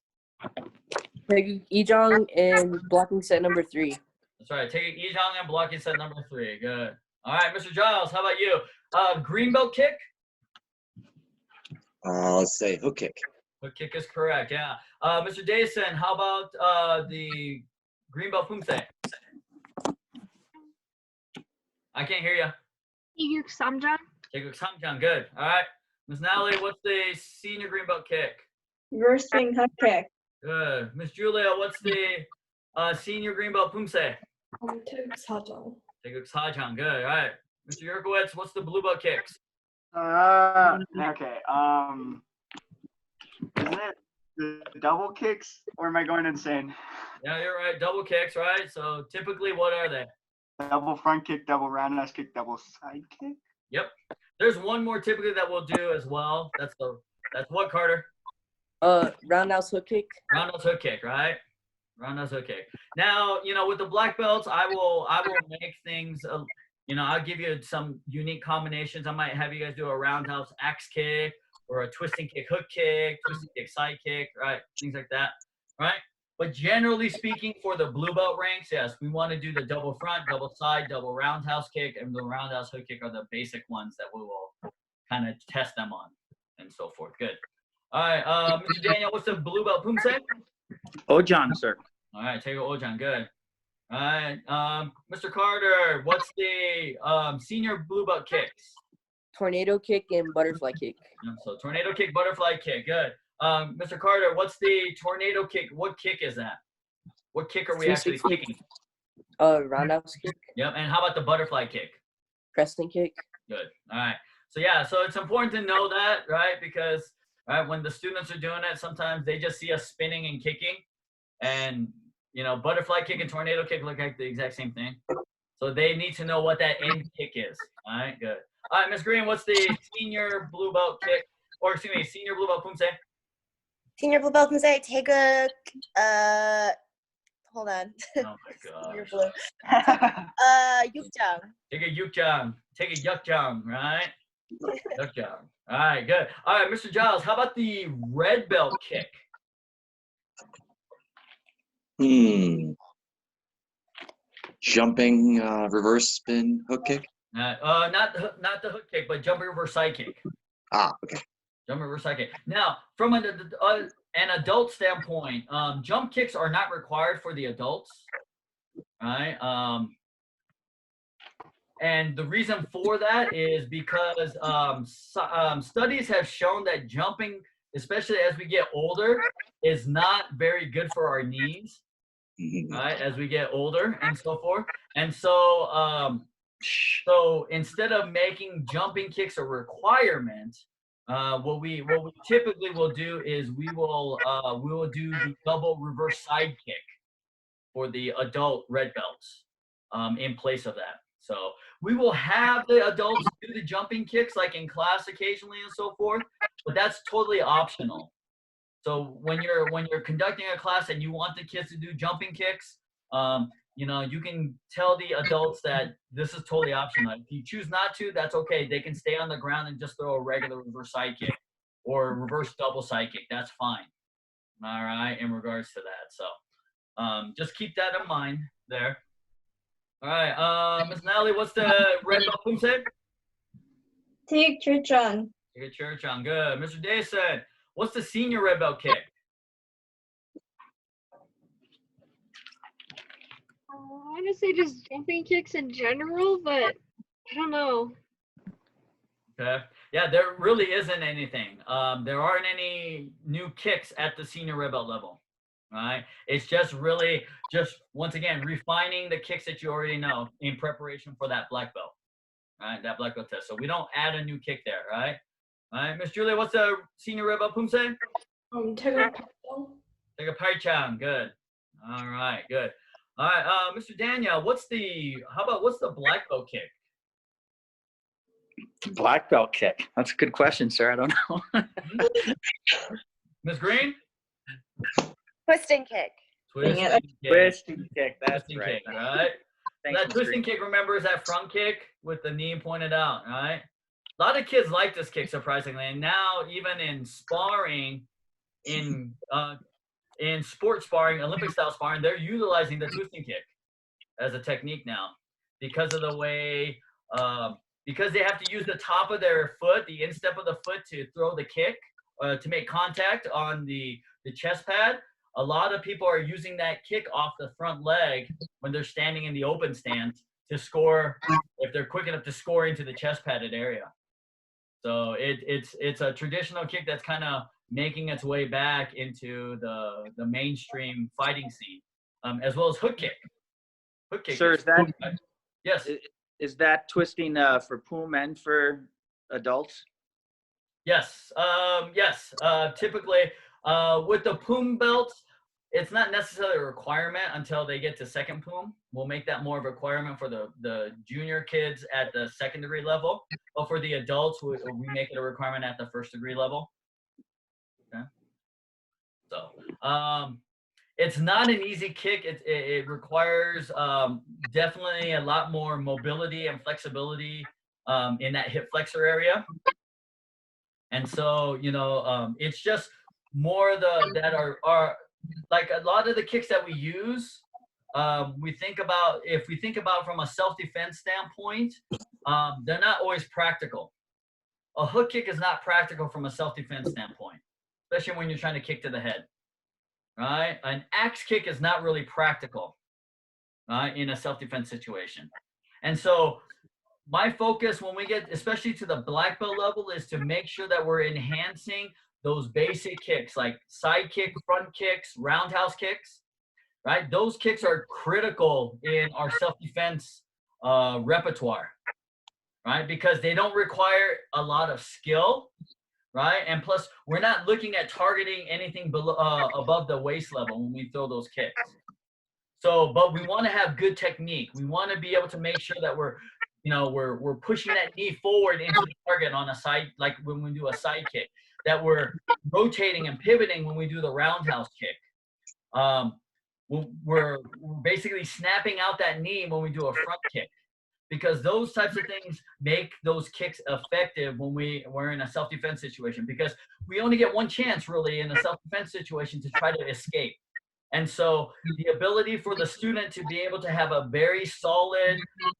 Take Ijong and blocking set number 3. That's right. Take Ijong and blocking set number 3. Good. All right, Mr. Giles, how about you? Green belt kick? Let's say hook kick. Hook kick is correct, yeah. Mr. Dason, how about the green belt pumse? I can't hear you. Iguk Samjang. Take Samjang, good. All right. Ms. Natalie, what's the senior green belt kick? Reverse swing hook kick. Good. Miss Julia, what's the senior green belt pumse? Take sajang. Take Sajang, good. All right. Mr. Yerkowitz, what's the blue belt kicks? Okay. Isn't it the double kicks, or am I going insane? Yeah, you're right. Double kicks, right? So typically, what are they? Double front kick, double roundhouse kick, double side kick. Yep. There's one more typically that we'll do as well. That's what, Carter? Roundhouse hook kick. Roundhouse hook kick, right? Roundhouse hook kick. Now, with the black belts, I will make things. I'll give you some unique combinations. I might have you guys do a roundhouse axe kick or a twisting kick hook kick, twisting kick side kick, right? Things like that, right? But generally speaking, for the blue belt ranks, yes, we want to do the double front, double side, double roundhouse kick, and the roundhouse hook kick are the basic ones that we will kind of test them on and so forth. Good. All right, Mr. Daniel, what's the blue belt pumse? Ojan, sir. All right, take Ojan, good. All right, Mr. Carter, what's the senior blue belt kicks? Tornado kick and butterfly kick. So tornado kick, butterfly kick, good. Mr. Carter, what's the tornado kick? What kick is that? What kick are we actually kicking? Roundhouse kick. Yep, and how about the butterfly kick? Crescent kick. Good, all right. So yeah, so it's important to know that, right? Because when the students are doing it, sometimes they just see us spinning and kicking. And, butterfly kick and tornado kick look like the exact same thing. So they need to know what that end kick is. All right, good. All right, Miss Green, what's the senior blue belt kick? Or excuse me, senior blue belt pumse? Senior blue belt pumse, take a, hold on. Oh my Senior gosh. blue. Yukjang. Take a yukjang. Take a yukjang, right? Yukjang. All right, good. All right, Mr. Giles, how about the red belt kick? Jumping reverse spin hook kick. Not the hook kick, but jumping reverse side kick. Okay. Jumping reverse side kick. Now, from an adult standpoint, jump kicks are not required for the adults, right? And the reason for that is because studies have shown that jumping, especially as we get older, is not very good for our knees, right? As we get older and so forth. And so, so instead of making jumping kicks a requirement, what we typically will do is we will do the double reverse side kick for the adult red belts in place of that. So we will have the adults do the jumping kicks like in class occasionally and so forth, but that's totally optional. So when you're conducting a class and you want the kids to do jumping kicks, you know, you can tell the adults that this is totally optional. If you choose not to, that's okay. They can stay on the ground and just throw a regular reverse side kick or reverse double side kick. That's fine. All right, in regards to that. So just keep that in mind there. All right, Ms. Natalie, what's the red belt pumse? Take Churchon. Take a church on. Good. Mr. Dason, what's the senior red belt kick? I want to say just jumping kicks in general, but I don't know. Okay. Yeah, there really isn't anything. There aren't any new kicks at the senior red belt level. Right? It's just really once again refining the kicks that you already know in preparation for that black belt. Right? That black belt test. So we don't add a new kick there, right? All right, Miss Julia, what's the senior red belt pumse? Take a Paichang. Take a Paichang. Good. All right, good. All right, Mr. Daniel, what's the black belt kick? Black belt kick. That's a good question, sir. I don't know. Miss Green? Twisting kick. Twisting kick. Twisting kick. That's Twisting right. kick, right? Thanks, That Ms. twisting Green. kick, remember, is that front kick with the knee pointed out, right? A lot of kids like this kick, surprisingly. And now, even in sparring, in sports sparring, Olympic style sparring, they're utilizing the twisting kick as a technique now because of the way, because they have to use the top of their foot, the instep of the foot to throw the kick, to make contact on the chest pad. A lot of people are using that kick off the front leg when they're standing in the open stance to score, if they're quick enough to score into the chest padded area. So it's a traditional kick that's kind of making its way back into the mainstream fighting scene, as well as hook kick. Hook kick. Sir, Yes. Is that twisting for poom and for adults? Yes. Yes. Typically, with the poom belts, it's not necessarily a requirement until they get to second poom. We'll make that more of a requirement for the junior kids at the second degree level. But for the adults, we make it a requirement at the first degree level. Okay. So it's not an easy kick. It requires definitely a lot more mobility and flexibility in that hip flexor area. And so, you know, it's just more that are like a lot of the kicks that we use. If we think about from a self-defense standpoint, they're not always practical. A hook kick is not practical from a self-defense standpoint, especially when you're trying to kick to the head, right? An axe kick is not really practical, right, in a self-defense situation. And so my focus when we get, especially to the black belt level, is to make sure that we're enhancing those basic kicks like side kick, front kicks, roundhouse kicks, right? Those kicks are critical in our self-defense repertoire, right? Because they don't require a lot of skill, right? And plus, we're not looking at targeting anything below, above the waist level when we throw those kicks. So, but we want to have good technique. We want to be able to make sure that we're you know, we're pushing that knee forward into the target on a side, like when we do a side kick, that we're rotating and pivoting when we do the roundhouse kick. We're basically snapping out that knee when we do a front kick, because those types of things make those kicks effective when we're in a self-defense situation, because we only get one chance really in a self-defense situation to try to escape. And so the ability for the student to be able to have a very solid,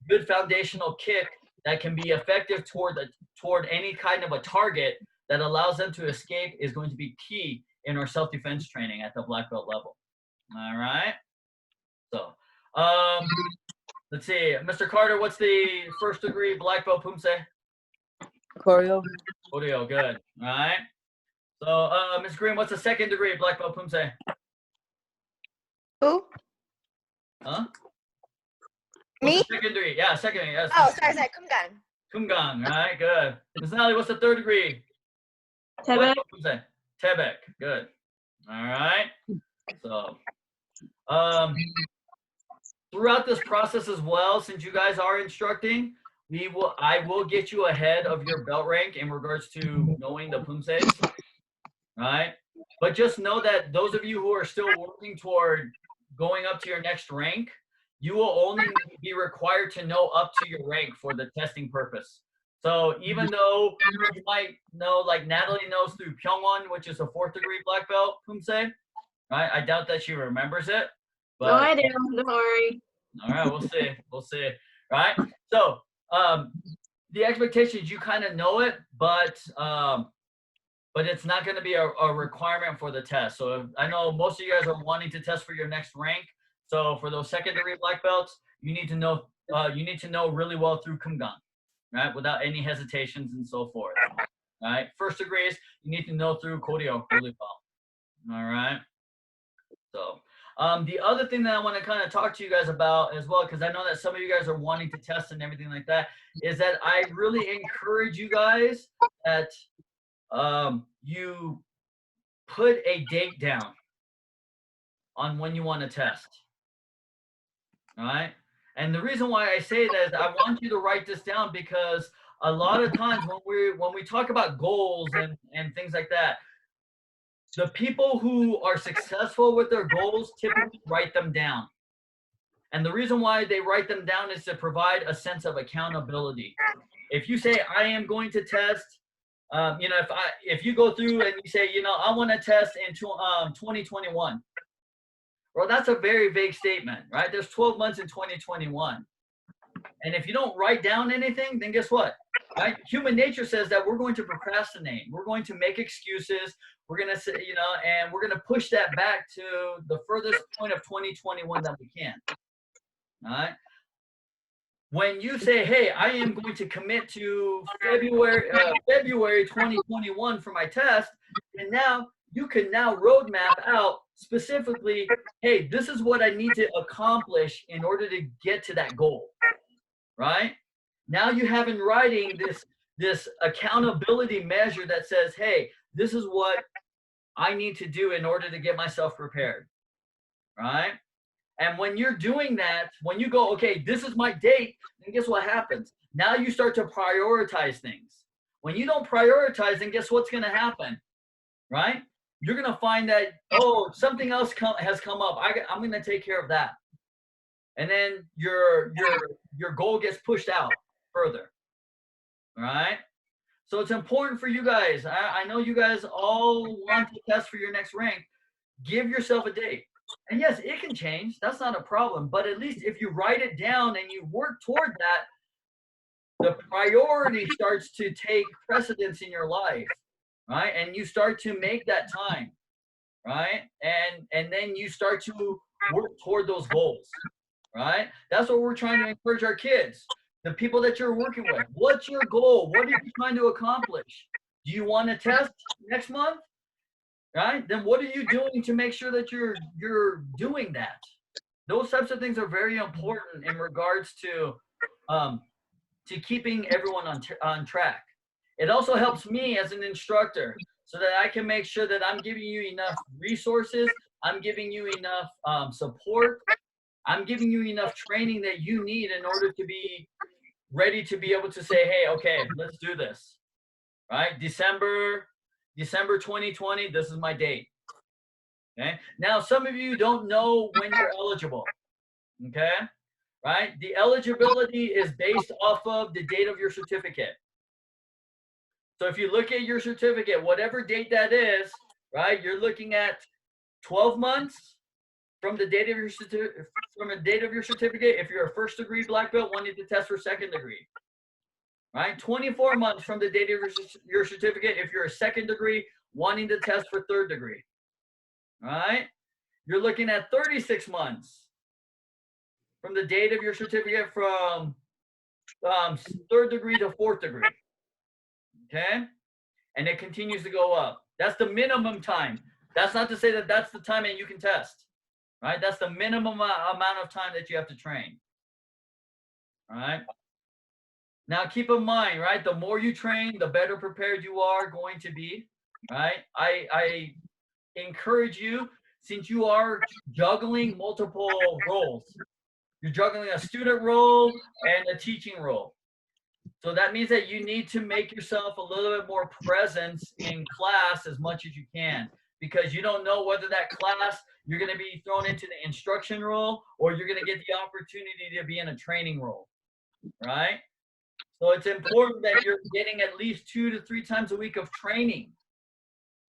good foundational kick that can be effective toward any kind of a target that allows them to escape is going to be key in our self-defense training at the black belt level. All right. So, let's see, Mr. Carter, what's the first degree black belt pumse? Choreo. Choreo, good. All right. So, Ms. Green, what's the second degree black belt pumse? Who? Huh? Me? What's the second degree? Yeah, second degree. Yes. Oh, sorry. Kumgan. Kumgang, all right, good. Ms. Nally, what's the third degree? Tebek. Tebek, good. All right. So, throughout this process as well, since you guys are instructing, I will get you ahead of your belt rank in regards to knowing the pumses, right? But just know that those of you who are still working toward going up to your next rank, you will only be required to know up to your rank for the testing purpose. So even though you might know, like Natalie knows through Pyeongwon, which is a 4th degree black belt pumse, right? I doubt that she remembers it. But, No, I do. Don't worry. all right, we'll see. We'll see. Right? So the expectations, you kind of know it, but it's not going to be a requirement for the test. So I know most of you guys are wanting to test for your next rank. So for those 2nd degree black belts, you need to know really well through Kumgang, right? Without any hesitations and so forth. All right. 1st degrees, you need to know through Choreo really well. All right. So the other thing that I want to kind of talk to you guys about as well, because I know that some of you guys are wanting to test and everything like that, is that I really encourage you guys that you put a date down on when you want to test. All right. And the reason why I say that is I want you to write this down, because a lot of times when we talk about goals and things like that, the people who are successful with their goals typically write them down. And the reason why they write them down is to provide a sense of accountability. If you say, I am going to test, you know, if you go through and you say, you know, I want to test in 2021. Well, that's a very vague statement, right? There's 12 months in 2021. And if you don't write down anything, then guess what? Right? Human nature says that we're going to procrastinate. We're going to make excuses. We're going to say, you know, and we're going to push that back to the furthest point of 2021 that we can. All right. When you say, hey, I am going to commit to February 2021 for my test, and now you can now roadmap out specifically, hey, this is what I need to accomplish in order to get to that goal, right? Now you have in writing this accountability measure that says, hey, this is what I need to do in order to get myself prepared, right? And when you're doing that, when you go, okay, this is my date, then guess what happens? Now you start to prioritize things. When you don't prioritize, then guess what's going to happen, right? You're going to find that, oh, something else has come up. I'm going to take care of that. And then your goal gets pushed out further, right? So it's important for you guys. I know you guys all want to test for your next rank. Give yourself a date. And yes, it can change. That's not a problem. But at least if you write it down and you work toward that, the priority starts to take precedence in your life, right? And you start to make that time, right? And then you start to work toward those goals, right? That's what we're trying to encourage our kids, the people that you're working with. What's your goal? What are you trying to accomplish? Do you want to test next month? Right? Then what are you doing to make sure that you're doing that? Those types of things are very important in regards to keeping everyone on track. It also helps me as an instructor so that I can make sure that I'm giving you enough resources, I'm giving you enough support, I'm giving you enough training that you need in order to be ready to be able to say, hey, okay, let's do this, right? December 2020, this is my date, okay? Now, some of you don't know when you're eligible, okay? Right? The eligibility is based off of the date of your certificate. So if you look at your certificate, whatever date that is, right, you're looking at 12 months from the date of your certificate. If you're a first degree black belt wanting to test for second degree, right? 24 months from the date of your certificate if you're a second degree wanting to test for third degree, right? You're looking at 36 months from the date of your certificate from third degree to fourth degree, okay? And it continues to go up. That's the minimum time. That's not to say that that's the time that you can test, right? That's the minimum amount of time that you have to train, all right? Now, keep in mind, right, the more you train, the better prepared you are going to be, right? I encourage you, since you are juggling multiple roles, you're juggling a student role and a teaching role. So that means that you need to make yourself a little bit more presence in class as much as you can, because you don't know whether that class you're going to be thrown into the instruction role or you're going to get the opportunity to be in a training role, right? So it's important that you're getting at least 2 to 3 times a week of training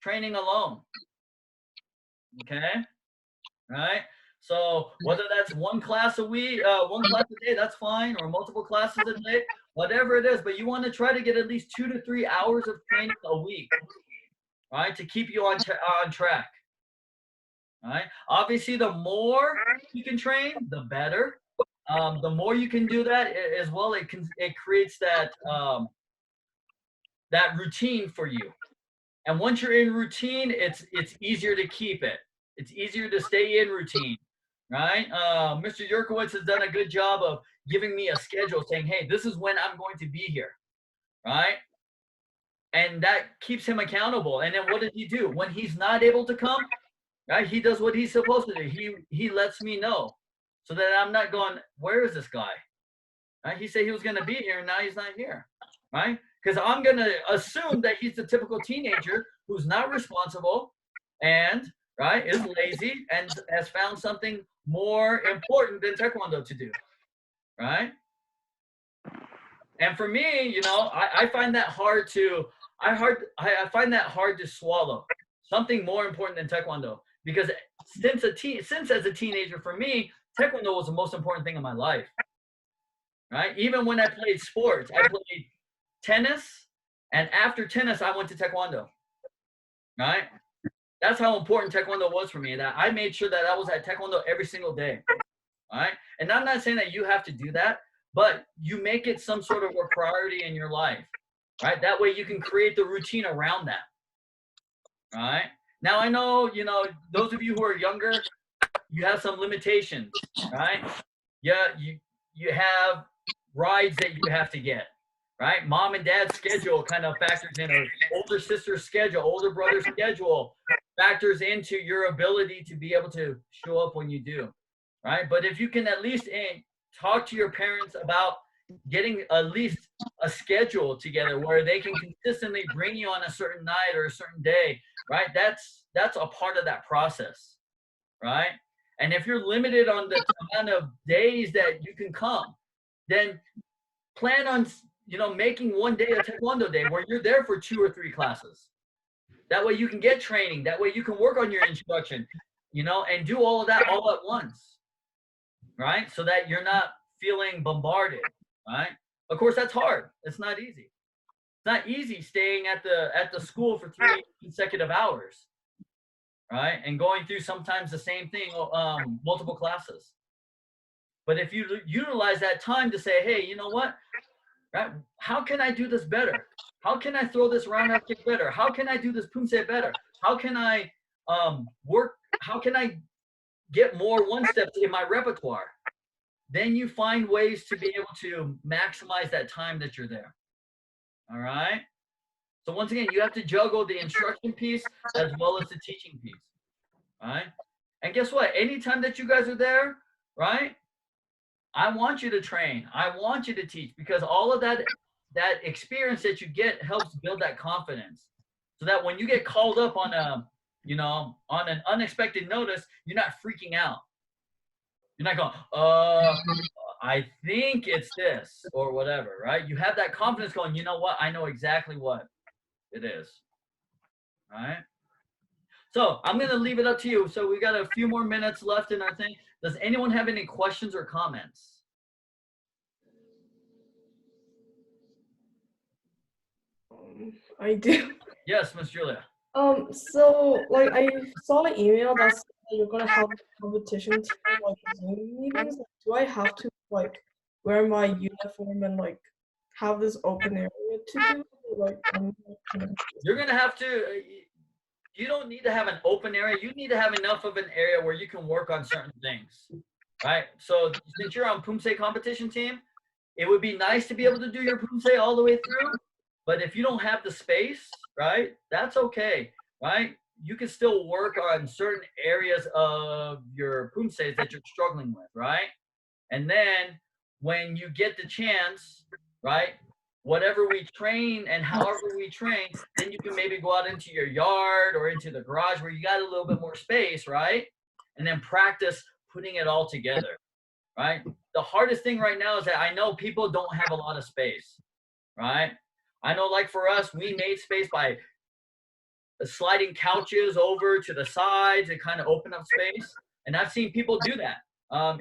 alone, okay? Right? So whether that's one class a week, one class a day, that's fine, or multiple classes a day, whatever it is, but you want to try to get at least 2 to 3 hours of training a week, right, to keep you on track, right? Obviously, the more you can train, the better. The more you can do that as well, it creates that that routine for you. And once you're in routine, it's easier to keep it. It's easier to stay in routine, right? Mr. Yurkowitz has done a good job of giving me a schedule, saying, hey, this is when I'm going to be here, right? And that keeps him accountable. And then what does he do? When he's not able to come, right, he does what he's supposed to do. He lets me know so that I'm not going, where is this guy? Right? He said he was going to be here, and now he's not here, right? Because I'm going to assume that he's the typical teenager who's not responsible and, right, is lazy and has found something more important than Taekwondo to do, right? And for me, you know, I find that hard to, I find that hard to swallow. Something more important than Taekwondo, because since as a teenager, for me, Taekwondo was the most important thing in my life, right? Even when I played sports, I played tennis, and after tennis, I went to Taekwondo, right? That's how important Taekwondo was for me, that I made sure that I was at Taekwondo every single day, right? And I'm not saying that you have to do that, but you make it some sort of a priority in your life, right? That way you can create the routine around that, right? Now, I know, you know, those of you who are younger, you have some limitations, right? Yeah, you have rides that you have to get, right? Mom and dad's schedule kind of factors in, or older sister's schedule, older brother's schedule factors into your ability to be able to show up when you do, right? But if you can at least talk to your parents about getting at least a schedule together where they can consistently bring you on a certain night or a certain day, right? That's a part of that process, right? And if you're limited on the amount of days that you can come, then plan on, you know, making one day a Taekwondo day where you're there for 2 or 3 classes. That way you can get training. That way you can work on your instruction, you know, and do all of that all at once, right? So that you're not feeling bombarded, right? Of course, that's hard. It's not easy. It's not easy staying at the school for 3 consecutive hours, right? And going through sometimes the same thing, multiple classes. But if you utilize that time to say, hey, you know what, right? How can I do this better? How can I throw this roundhouse kick better? How can I do this poomsae better? How can I how can I get more one-steps in my repertoire? Then you find ways to be able to maximize that time that you're there. All right? So once again, you have to juggle the instruction piece as well as the teaching piece. All right? And guess what? Anytime that you guys are there, right? I want you to train. I want you to teach, because all of that experience that you get helps build that confidence, so that when you get called up on on an unexpected notice, you're not freaking out. You're not going, I think it's this or whatever, right? You have that confidence going, you know what? I know exactly what it is, right? So I'm going to leave it up to you. So we got a few more minutes left in our thing. Does anyone have any questions or comments? I do. Yes, Miss Julia. So like I saw an email that said that you're gonna have a competition team like Zoom meetings. Like, do I have to like wear my uniform and like have this open area to do it? Like You're going to have to, you don't need to have an open area. You need to have enough of an area where you can work on certain things, right? So since you're on Poomsae competition team, it would be nice to be able to do your Poomsae all the way through. But if you don't have the space, right, that's okay, right? You can still work on certain areas of your Poomsaes that you're struggling with, right? And then when you get the chance, right, whatever we train and however we train, then you can maybe go out into your yard or into the garage where you got a little bit more space, right? And then practice putting it all together, right? The hardest thing right now is that I know people don't have a lot of space, right? I know, like for us, we made space by sliding couches over to the sides and kind of open up space. And I've seen people do that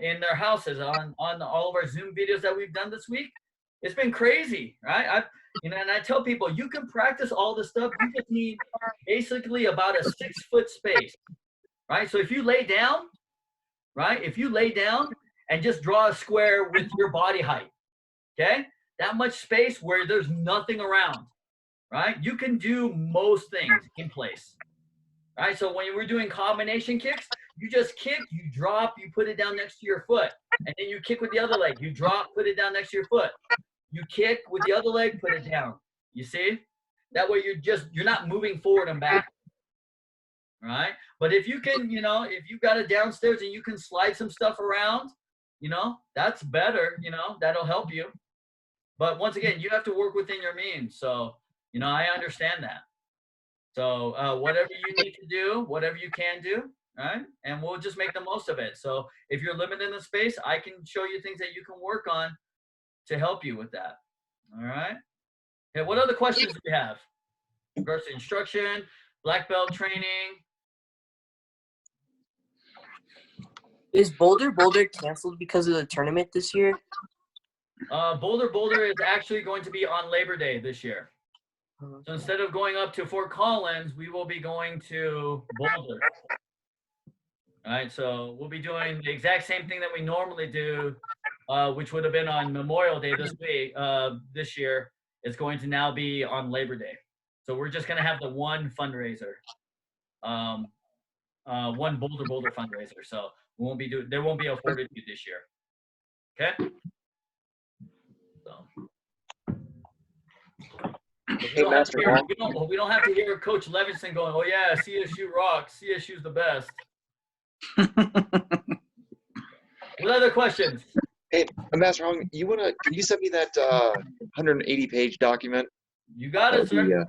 in their houses on all of our Zoom videos that we've done this week. It's been crazy, right? And I tell people, you can practice all this stuff. You just need basically about a 6-foot space, right? So if you lay down, right? If you lay down and just draw a square with your body height, okay? That much space where there's nothing around, right? You can do most things in place, right? So when we're doing combination kicks, you just kick, you drop, you put it down next to your foot. And then you kick with the other leg. You drop, put it down next to your foot. You kick with the other leg, put it down. You see? That way you're not moving forward and back, right? But if you can, if you've got it downstairs and you can slide some stuff around, that's better, that'll help you. But once again, you have to work within your means. So, I understand that. So whatever you need to do, whatever you can do, right? And we'll just make the most of it. So if you're limited in the space, I can show you things that you can work on to help you with that. All right? Okay, what other questions do we have? In regards to instruction, black belt training. Is Boulder canceled because of the tournament this year? Boulder is actually going to be on Labor Day this year. So instead of going up to Fort Collins, we will be going to Boulder. All right, so we'll be doing the exact same thing that we normally do, which would have been on Memorial Day this year. It's going to now be on Labor Day. So we're just going to have the one fundraiser, one Boulder fundraiser. So there won't be a Fortitude this year. Okay. So. We don't have to hear Coach Levinson going, "Oh yeah, CSU rocks. CSU's the best." What other questions? Hey, Master Hong, can you send me that 180-page document? You got it, sir.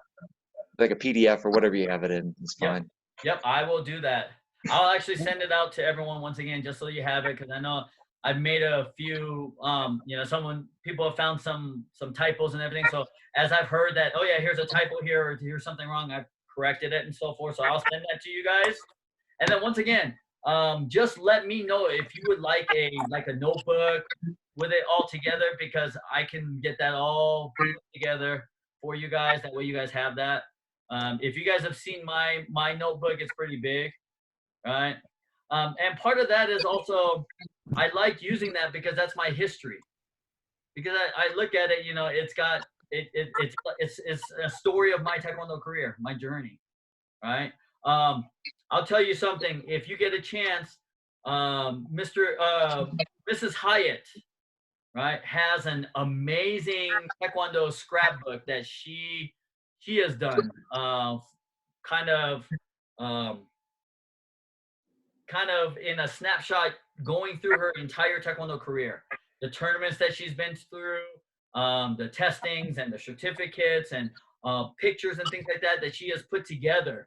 Like a PDF or whatever you have it in. It's fine. Yep, I will do that. I'll actually send it out to everyone once again, just so you have it, because I know I've made a few, people have found some typos and everything. So as I've heard that, oh yeah, here's a typo here, or here's something wrong, I've corrected it and so forth. So I'll send that to you guys. And then once again, just let me know if you would like a notebook with it all together, because I can get that all put together for you guys. That way you guys have that. If you guys have seen my notebook, it's pretty big, right? And part of that is also, I like using that because that's my history. Because I look at it, it's a story of my Taekwondo career, my journey, right? I'll tell you something. If you get a chance, Mrs. Hyatt, right, has an amazing Taekwondo scrapbook that she has done, kind of in a snapshot going through her entire Taekwondo career. the tournaments that she's been through, the testings and the certificates and pictures and things like that she has put together.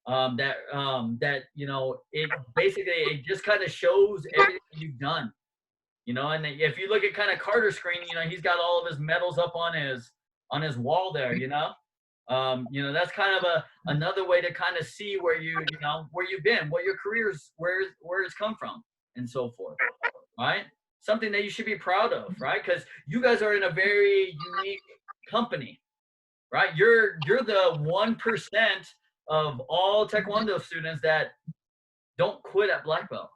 That you know, it basically it just kind of shows everything you've done. You know, and if you look at kind of Carter's screen, you know, he's got all of his medals up on his wall there. You know, that's kind of another way to kind of see where where you've been, what your career's, where it's come from, and so forth. Right? Something that you should be proud of, right? Because you guys are in a very unique company, right? You're the 1% of all Taekwondo students that don't quit at black belt.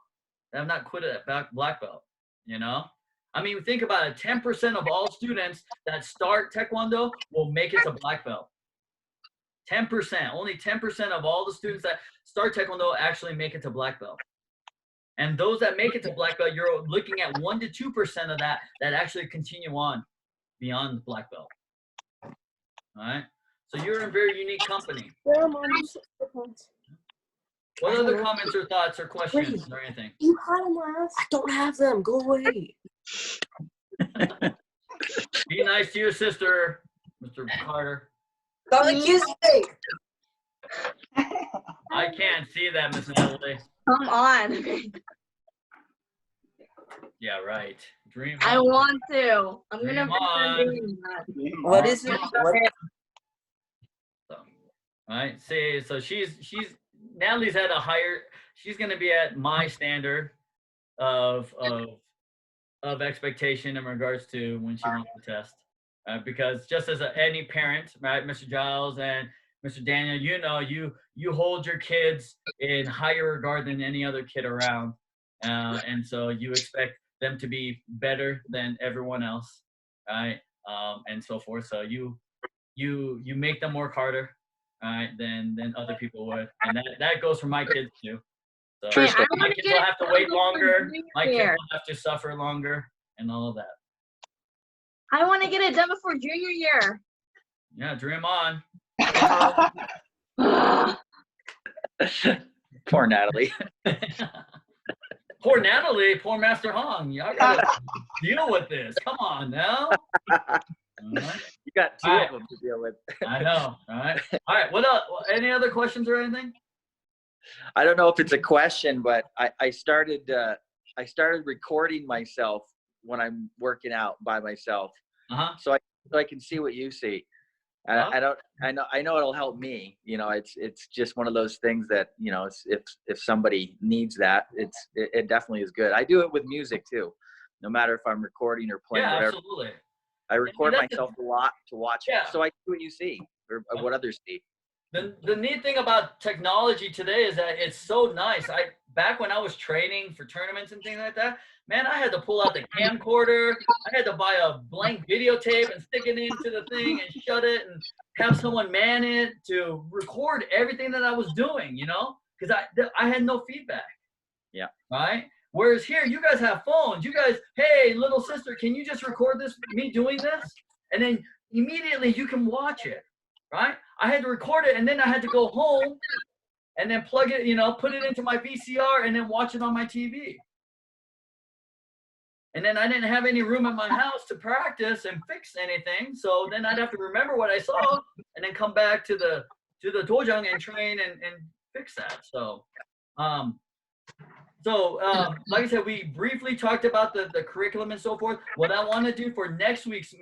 That have not quit at black belt. You know, I mean, think about it. 10% of all students that start Taekwondo will make it to black belt. 10%, only 10% of all the students that start Taekwondo actually make it to black belt. And those that make it to black belt, you're looking at 1 to 2% of that actually continue on beyond black belt. All right. So you're in a very unique company. What other comments or thoughts or questions or anything? You had them last. I don't have them. Go away. Be nice to your sister, Mr. Carter. Don't kiss me. I can't see that, Miss Natalie. Come on. Yeah, right. Dream I on. want to. I'm gonna Dream on. doing that. What is it? What? So, all right. See, so she's Natalie's at a higher. She's going to be at my standard of expectation in regards to when she wants to test, because just as any parent, right, Mr. Giles and Mr. Daniel, you know, you hold your kids in higher regard than any other kid around, and so you expect them to be better than everyone else, right, and so forth. So you make them work harder, right, than other people would, and that goes for my kids too. So my kids will have to wait longer. My kids will have to suffer longer, and all of that. I want to get it done before junior year. Yeah, dream on. Poor Natalie. Poor Natalie, poor Master Hong. Y'all gotta deal with this. Come on now. Right. You got two of them to deal with. I know. All right. All right. What else? Any other questions or anything? I don't know if it's a question, but I started recording myself when I'm working out by myself, so I can see what you see. I know it'll help me. You know, it's just one of those things that, you know, if somebody needs that, it definitely is good. I do it with music too, no matter if I'm recording or playing. Yeah, whatever. absolutely. I record myself a lot to watch, so I see what you see or what others see. The neat thing about technology today is that it's so nice. Back when I was training for tournaments and things like that, man, I had to pull out the camcorder. I had to buy a blank videotape and stick it into the thing and shut it and have someone man it to record everything that I was doing, you know, because I had no feedback. Yeah. Right. Whereas here, you guys have phones. You guys, hey, little sister, can you just record me doing this? And then immediately you can watch it. Right? I had to record it, and then I had to go home and then plug it, you know, put it into my VCR and then watch it on my TV. And then I didn't have any room in my house to practice and fix anything, so then I'd have to remember what I saw and then come back to the dojang and train and fix that. So, like I said, we briefly talked about the curriculum and so forth. What I want to do for next week's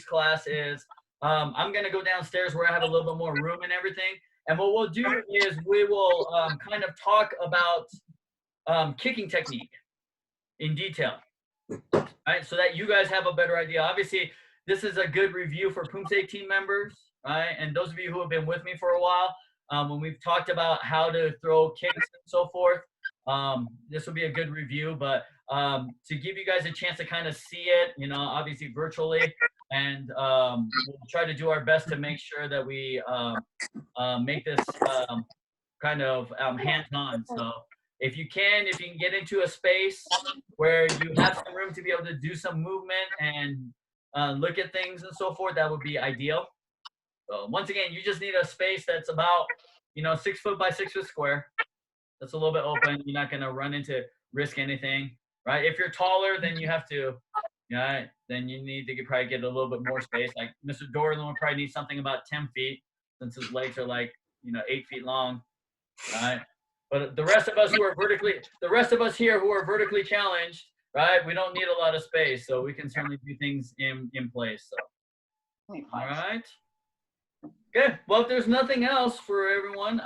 class is I'm going to go downstairs where I have a little bit more room and everything. And what we'll do is we will kind of talk about kicking technique in detail, right? So that you guys have a better idea. Obviously, this is a good review for PUMSE team members, right? And those of you who have been with me for a while, when we've talked about how to throw kicks and so forth, this will be a good review. But to give you guys a chance to kind of see it, you know, obviously virtually, and we'll try to do our best to make sure that we make this kind of hands-on. So if you can get into a space where you have some room to be able to do some movement and look at things and so forth, that would be ideal. So once again, you just need a space that's about, you know, 6 foot by 6 foot square. That's a little bit open. You're not going to risk anything, right? If you're taller, then you have to, right? Then you need to probably get a little bit more space. Like Mr. Dorland will probably need something about 10 feet since his legs are like, 8 feet long, right? But the rest of us here who are vertically challenged, right? We don't need a lot of space, so we can certainly do things in place. So, all right. Good. Well, if there's nothing else for everyone,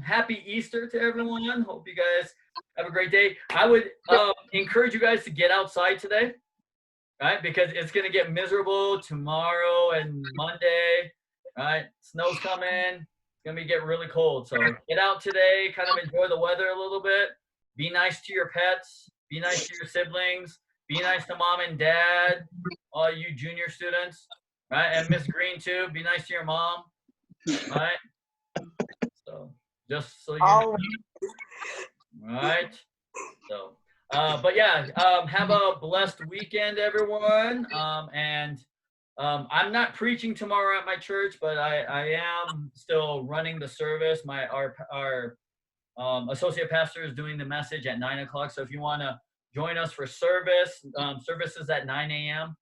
happy Easter to everyone. Hope you guys have a great day. I would encourage you guys to get outside today, right? Because it's gonna get miserable tomorrow and Monday, right? Snow's coming. It's gonna get really cold. So get out today, kind of enjoy the weather a little bit. Be nice to your pets. Be nice to your siblings. Be nice to mom and dad, all you junior students, right? And Miss Green too. Be nice to your mom, right? So just so you know. Right. So, but yeah, have a blessed weekend, everyone. And I'm not preaching tomorrow at my church, but I am still running the service. Our associate pastor is doing the message at 9 o'clock. So if you want to join us for service, service is at 9 a.m.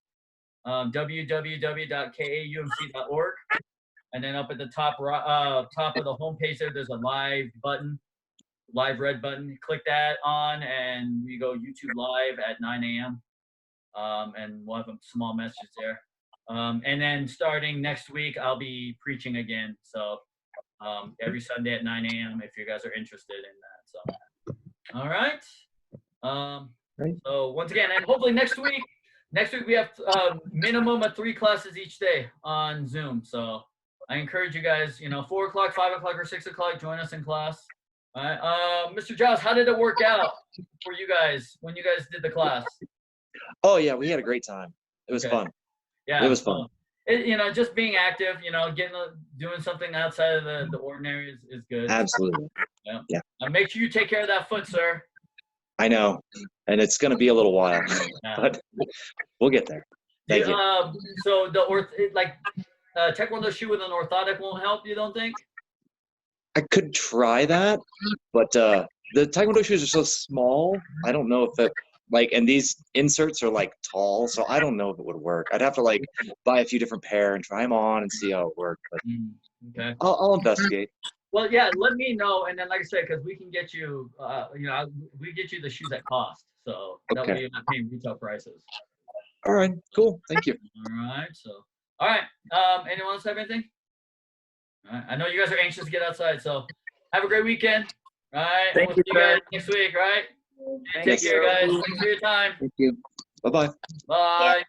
www.kaumc.org. And then up at the top of the homepage there's a live red button. Click that on, and we go YouTube live at 9 a.m. And we'll have a small message there. And then starting next week, I'll be preaching again. So every Sunday at 9 a.m. if you guys are interested in that. So, all right. So once again, and hopefully next week we have minimum of 3 classes each day on Zoom. So I encourage you guys, 4 o'clock, 5 o'clock, or 6 o'clock, join us in class. All right. Mr. Giles, how did it work out for you guys when you guys did the class? Oh yeah, we had a great time. It was fun. Yeah, it was fun. Just being active, doing something outside of the ordinary is good. Absolutely. Yeah. Make sure you take care of that foot, sir. I know, and it's going to be a little while, but we'll get there. Thank you. So Taekwondo shoe with an orthotic won't help, you don't think? I could try that, but the Taekwondo shoes are so small. I don't know if and these inserts are tall, so I don't know if it would work. I'd have to buy a few different pair and try them on and see how it worked. But okay, I'll investigate. Well, yeah, let me know, and then like I said, because we can get you, we get you the shoes at cost, so that way you're not paying retail prices. All right, cool. Thank you. All right, so all right, anyone else have anything? All right. I know you guys are anxious to get outside, so have a great weekend. All right. Thank we'll you, see you guys next week, right? Take care, guys. Thanks for your time. Thank you. Bye-bye. Bye.